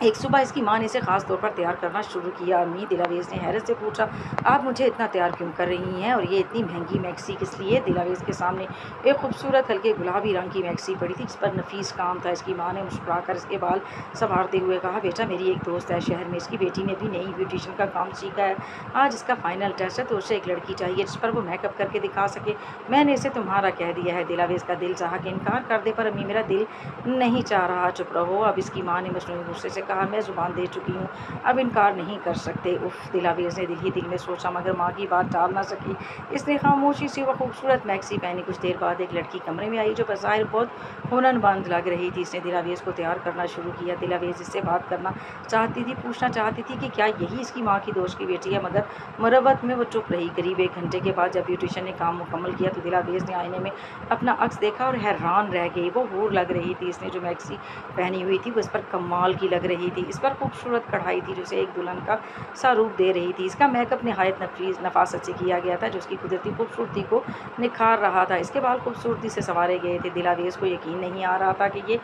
एक सुबह इसकी माँ ने इसे ख़ास तौर पर तैयार करना शुरू किया। अम्मी, दिलावेज़ ने हैरत से पूछा, आप मुझे इतना तैयार क्यों कर रही हैं, और ये इतनी महंगी मैक्सी किस लिए? दिलावेज़ के सामने एक खूबसूरत हल्के गुलाबी रंग की मैक्सी पड़ी थी, जिस पर नफीस काम था। इसकी माँ ने मुस्कुराकर इसके बाल संवारते हुए कहा, बेटा, मेरी एक दोस्त है शहर में, इसकी बेटी ने भी नई ब्यूटिशन का काम सीखा है। आज इसका फाइनल टेस्ट है, तो उसे एक लड़की चाहिए जिस पर वो मेकअप करके दिखा सके। मैंने इसे तुम्हारा कह दिया है। दिलावेज़ का दिल चाहा कि इनकार कर दे, पर अम्मी, मेरा दिल नहीं चाह रहा। चुप रहो अब, इसकी माँ ने मसनूई गुस्से से कहा, मैं ज़ुबान दे चुकी हूँ, अब इनकार नहीं कर सकते। उफ़, दिलावेज़ ने दिल ही दिल में सोचा, मगर माँ की बात टाल ना सकी। इसने खामोशी से वह खूबसूरत मैक्सी पहनी। कुछ देर बाद एक लड़की कमरे में आई जो बज़ाहिर बहुत हुनरमंद लग रही थी। इसने दिलावेज़ को तैयार करना शुरू किया। दिलावेज़ इससे बात करना चाहती थी, पूछना चाहती थी कि क्या यही इसकी माँ की दोस्त की बेटी है, मगर मुरवत में वो चुप रही। करीब 1 घंटे के बाद जब ब्यूटिशियन ने काम मुकम्मल किया तो दिलावेज़ ने आईने में अपना अक्स देखा और हैरान रह गई। वो हूर लग रही थी। इसने जो मैक्सी पहनी हुई थी वो इस पर कमाल की लग रही थी। इस पर खूबसूरत कढ़ाई थी जो उसे एक दुल्हन का सा रूप दे रही थी। इसका मेकअप नहायत नफासत से किया गया था जो उसकी कुदरती खूबसूरती को निखार रहा था। इसके बाल खूबसूरती से संवारे गए थे। दिलावेज़ को यकीन नहीं आ रहा था कि ये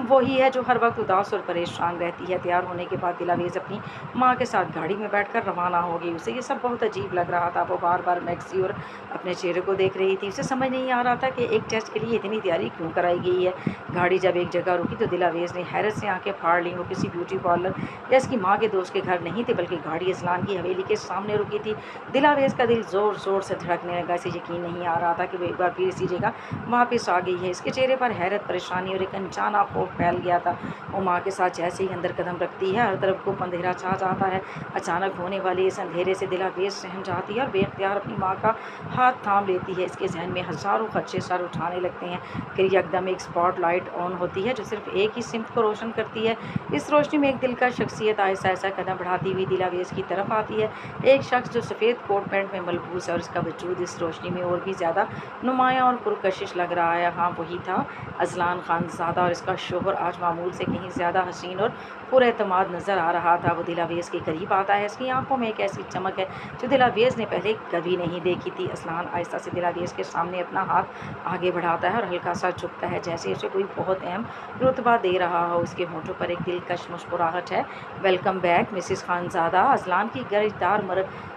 वही है जो हर वक्त उदास और परेशान रहती है। तैयार होने के बाद दिलावेज़ अपनी माँ के साथ गाड़ी में बैठकर रवाना हो गई। उसे ये सब बहुत अजीब लग रहा था। वो बार बार मैक्सी और अपने चेहरे को देख रही थी। उसे समझ नहीं आ रहा था कि एक टेस्ट के लिए इतनी तैयारी क्यों कराई गई है। गाड़ी जब एक जगह रुकी तो दिलावेज़ ने हैरत से आंखें फाड़ लीं। वो किसी ब्यूटी पार्लर या इसकी माँ के दोस्त के घर नहीं थे, बल्कि गाड़ी असलान की हवेली के सामने रुकी थी। दिलावेज़ का दिल ज़ोर ज़ोर से धड़कने लगा। इसे यकीन नहीं आ रहा था कि वो एक बार फिर इसी जगह वापस आ गई है। इसके चेहरे पर हैरत, परेशानी और एक अनजाना खौफ फैल गया था। वो माँ के साथ जैसे ही अंदर कदम रखती है हर तरफ को अंधेरा छा जाता है। अचानक होने वाले इस अंधेरे से दिलावेज़ सहम जाती है और बेख्तियार अपनी माँ का हाथ थाम लेती है। इसके जहन में हज़ारों खदशे सर उठाने लगते हैं। फिर यकदम एक स्पॉट लाइट ऑन होती है जो सिर्फ एक ही सिमत को रोशन करती है। इस रोशनी में एक दिलकश शख्सियत आहिस्ता आहिस्ता कदम बढ़ाती हुई दिलावेज़ की तरफ आती है। एक शख्स जो सफ़ेद कोट पैंट में मलबूस है और इसका वजूद इस रोशनी में और भी ज़्यादा नुमायाँ और पुरकशिश लग रहा है। हाँ, वही था अज़लान खानज़ादा और इसका शोहर आज मामूल से कहीं ज़्यादा हसीन और पुरएतमाद नज़र आ रहा था। वो दिलावेज़ के करीब आता है। इसकी आंखों में एक ऐसी चमक है जो दिलावेज़ ने पहले कभी नहीं देखी थी। अज़लान आहिस्ता से दिलावेज़ के सामने अपना हाथ आगे बढ़ाता है और हल्का सा झुकता है जैसे उसे कोई बहुत अहम रुतबा दे रहा हो। उसके होंठों पर एक दिलकश मुस्कुराहट है। Welcome back Mrs Khanzada, Azlan की गरजदार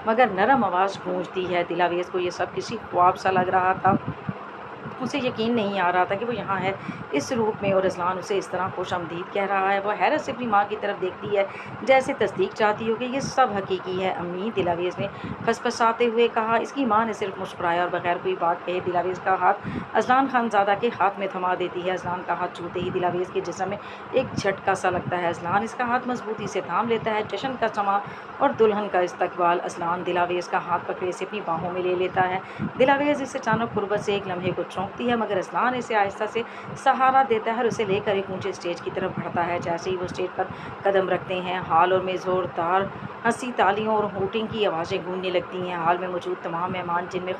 मगर नरम आवाज़ गूंजती है। दिलावेज़ को ये सब किसी ख्वाब सा लग रहा था। उसे यकीन नहीं आ रहा था कि वो यहाँ है इस रूप में और अज़लान उसे इस तरह खुशामदीद कह रहा है। वो हैरत से अपनी माँ की तरफ देखती है जैसे तस्दीक चाहती हो कि ये सब हकीकी है। अम्मी, दिलावेज़ ने फसफसाते हुए कहा। इसकी माँ ने सिर्फ मुस्कुराया और बगैर कोई बात कहे दिलावेज़ का हाथ अज़लान खानज़ादा के हाथ में थमा देती है। अज़लान का हाथ छूते ही दिलावेज़ के जिस्म में एक झटका सा लगता है। अज़लान इसका हाथ मजबूती से थाम लेता है। जश्न का समा और दुल्हन का इस्तकबाल। अज़लान दिलावेज़ का हाथ पकड़े से अपनी बाहों में ले लेता है। दिलावेज़ इस अचानक कुर्बत से एक लम्हे को चौंकती है, मगर अज़लान इसे आहिस्ता से सहारा देता है और उसे लेकर एक ऊंचे स्टेज की तरफ बढ़ता है। जैसे ही वो स्टेज पर कदम रखते हैं हॉल और में ज़ोरदार हंसी, तालियों और हूटिंग की आवाज़ें गूंजने लगती हैं। हॉल में मौजूद तमाम मेहमान, जिनमें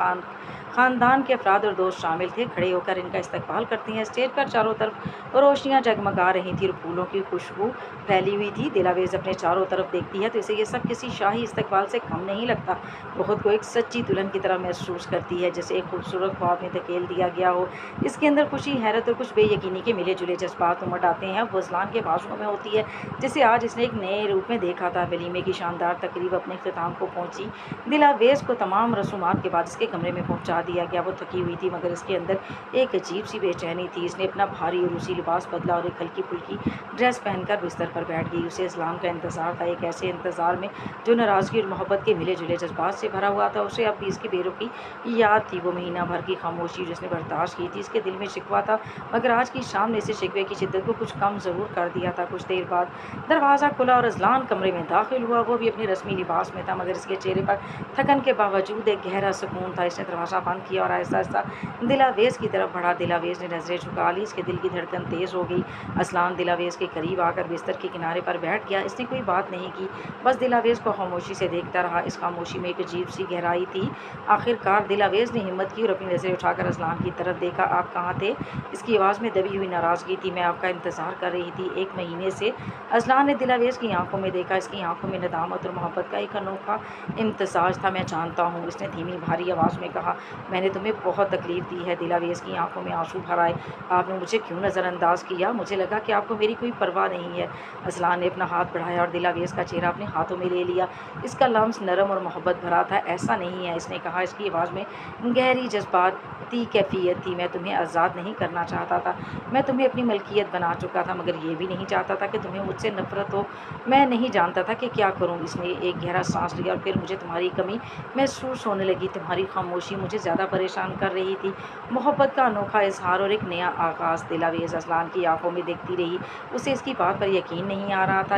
ख़ानदान के अफराद और दोस्त शामिल थे, खड़े होकर इनका इस्तकबाल करते हैं। स्टेज पर चारों तरफ रोशनियां जगमगा रही थी और फूलों की खुशबू फैली हुई थी। दिलावेज़ अपने चारों तरफ देखती है तो इसे ये सब किसी शाही इस्तकबाल से कम नहीं लगता। वो खुद को एक सच्ची दुल्हन की तरह महसूस करती है, जैसे एक खूबसूरत ख्वाब में धकेल दिया गया हो। इसके अंदर खुशी, हैरत और कुछ बेयकीनी के मिले जुले जज्बात उमड़ आते हैं। वो अज़लान के बाजुओं में होती है जिसे आज इसने एक नए रूप में देखा था। वलीमे की शानदार तकरीब अपने अख्ताम को पहुंची। दिलावेज़ को तमाम रसूमात के बाद इसके कमरे में पहुंचा दिया गया। वो थकी हुई थी, मगर इसके अंदर एक अजीब सी बेचैनी थी। इसने अपना भारी और रूसी लिबास बदला और एक हल्की फुल्की ड्रेस पहनकर बिस्तर पर बैठ गई। उसे अज़लान का इंतज़ार था, एक ऐसे इंतज़ार में जो नाराज़गी और मोहब्बत के मिले जुले जज्बात से भरा हुआ था। उसे अब भी इसकी बेरुखी याद थी। वो महीना भर की खामोशी जिसने बर्दाश्त की थी, इसके दिल में शिकवा था, मगर आज की शाम ने इसे शिकवे की शिद्दत को कुछ कम ज़रूर कर दिया था। कुछ देर बाद दरवाज़ा खुला और अज़लान कमरे में दाखिल हुआ। वो भी अपने रस्मी लिबास में था, मगर इसके चेहरे पर थकन के बावजूद एक गहरा सुकून था। इसने दरवाज़ा बंद किया और आहिस्ता आहिस्ता दिलावेज़ की तरफ बढ़ा। दिलावेज़ ने नज़रें झुका ली। इसके दिल की धड़कन तेज़ हो गई। अज़लान दिलावेज़ के करीब आकर बिस्तर के किनारे पर बैठ गया। इसने कोई बात नहीं की, बस दिलावेज़ को खामोशी से देखता रहा। इस खामोशी में एक अजीब सी गहराई थी। आखिरकार दिलावेज़ ने हिम्मत की और अपनी नज़रें उठाकर अज़लान की तरफ देखा। आप कहाँ थे? इसकी आवाज़ में दबी हुई नाराज़गी थी। मैं आपका इंतज़ार कर रही थी 1 महीने से। अज़लान ने दिलावेज़ की आंखों में देखा। इसकी आंखों में नदामत और मोहब्बत का एक अनोखा इम्तिज़ाज था। मैं जानता हूँ, इसने धीमी भारी आवाज़ में कहा। मैंने तुम्हें बहुत तकलीफ़ दी है। दिलावेज़ की आंखों में आंसू भर आए। आपने मुझे क्यों नज़रअंदाज किया? मुझे लगा कि आपको मेरी कोई परवाह नहीं है। अज़लान ने अपना हाथ बढ़ाया और दिलावेज़ का चेहरा अपने हाथों में ले लिया। इसका लम्स नरम और मोहब्बत भरा था। ऐसा नहीं है, इसने कहा। इसकी आवाज़ में गहरी जज्बाती कैफियत मलकियत थी, मैं तुम्हें आज़ाद नहीं करना चाहता था, मैं तुम्हें अपनी मलकियत बना चुका था, मगर ये भी नहीं चाहता था कि तुम्हें मुझसे नफ़रत हो। मैं नहीं जानता था कि क्या करूँ। इसने एक गहरा सांस लिया और फिर मुझे तुम्हारी कमी महसूस होने लगी। तुम्हारी खामोशी मुझे ज़्यादा परेशान कर रही थी। मोहब्बत का अनोखा इजहार और एक नया आगाज़। दिलावेज़ असलान की आंखों में देखती रही। उसे इसकी बात पर यकीन नहीं आ रहा था।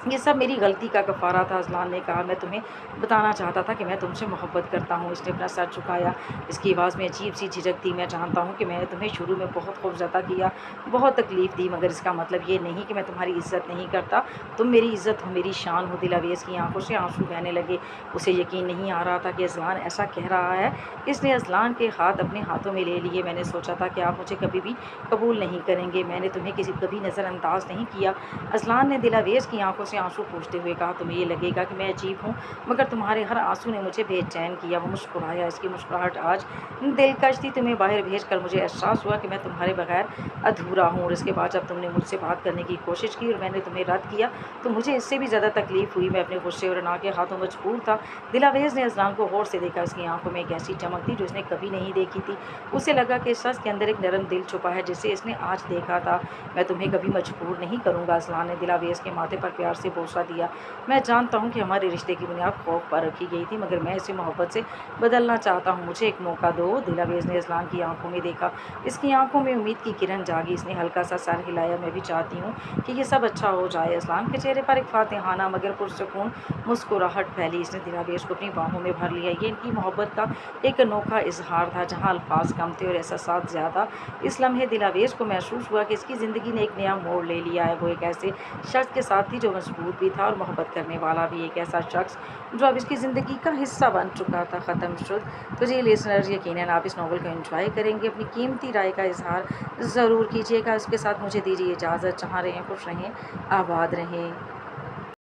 ये सब मेरी गलती का कफ़ारा था। अज़लान ने कहा, मैं तुम्हें बताना चाहता था कि मैं तुमसे मोहब्बत करता हूँ। इसने अपना सर झुकाया। इसकी आवाज़ में अजीब सी झिझक थी। मैं जानता हूँ कि मैंने तुम्हें शुरू में बहुत खौफ़ज़दा किया, बहुत तकलीफ़ दी, मगर इसका मतलब ये नहीं कि मैं तुम्हारी इज़्ज़त नहीं करता। तुम मेरी इज़्ज़त हो, मेरी शान हो। दिलावेज़ की आंखों से आंसू बहने लगे। उसे यकीन नहीं आ रहा था कि अज़लान ऐसा कह रहा है। इसने अज़लान के हाथ अपने हाथों में ले लिए। मैंने सोचा था कि आप मुझे कभी भी कबूल नहीं करेंगे। मैंने तुम्हें कभी नज़रअंदाज नहीं किया। अज़लान ने दिलावेज़ की आंखों से आंसू पोंछते हुए कहा, तुम्हें ये लगेगा कि मैं अजीब हूँ, मगर तुम्हारे हर आंसू ने मुझे बेचैन किया। वो मुस्कुराया। इसकी मुस्कुराहट आज दिलकश थी। तुम्हें बाहर भेज कर मुझे एहसास हुआ कि मैं तुम्हारे बगैर अधूरा हूँ, और इसके बाद जब तुमने मुझसे बात करने की कोशिश की और मैंने तुम्हें रद्द किया, तो मुझे इससे भी ज़्यादा तकलीफ़ हुई। मैं अपने गुस्से और अना के हाथों मजबूर था। दिलावेज़ ने अज़लान को गौर से देखा। उसकी आंखों में एक ऐसी चमक थी जो इसने कभी नहीं देखी थी। उसे लगा कि इस शख्स के अंदर एक नरम दिल छुपा है, जिसे इसने आज देखा था। मैं तुम्हें कभी मजबूर नहीं करूँगा। अज़लान ने दिलावेज़ के माथे पर प्यार से बोसा दिया। मैं जानता हूँ कि हमारे रिश्ते की बुनियाद खौफ पर रखी गई थी, मगर मैं इसे मोहब्बत से बदलना चाहता हूँ। मुझे एक मौका दो। दिलावेज़ ने अज़लान की आंखों में देखा। इसकी आंखों में उम्मीद की किरण जागी। इसने हल्का सा सर हिलाया। मैं भी चाहती हूँ कि ये सब अच्छा हो जाए। अज़लान के चेहरे पर एक फातिहाना मगर पुरसुकून मुस्कुराहट फैली। इसने दिलावेज़ को अपनी बाहों में भर लिया। ये इनकी मोहब्बत का एक अनोखा इजहार था, जहाँ अल्फाज कम थे और एहसास ज़्यादा। इस लम्हे दिलावेज़ को महसूस हुआ कि इसकी ज़िंदगी ने एक नया मोड़ ले लिया है। वो एक ऐसे शख्स के साथ थी जो मजबूत भी था और मोहब्बत करने वाला भी। एक ऐसा शख्स जो अब इसकी ज़िंदगी का हिस्सा बन चुका था। ख़त्म तो जी लिसनर्स, यकीनन आप इस नावल को एंजॉय करेंगे। अपनी कीमती राय का इजहार ज़रूर कीजिएगा। उसके साथ मुझे दीजिए इजाज़त। जहाँ रहें खुश रहें, आबाद रहें।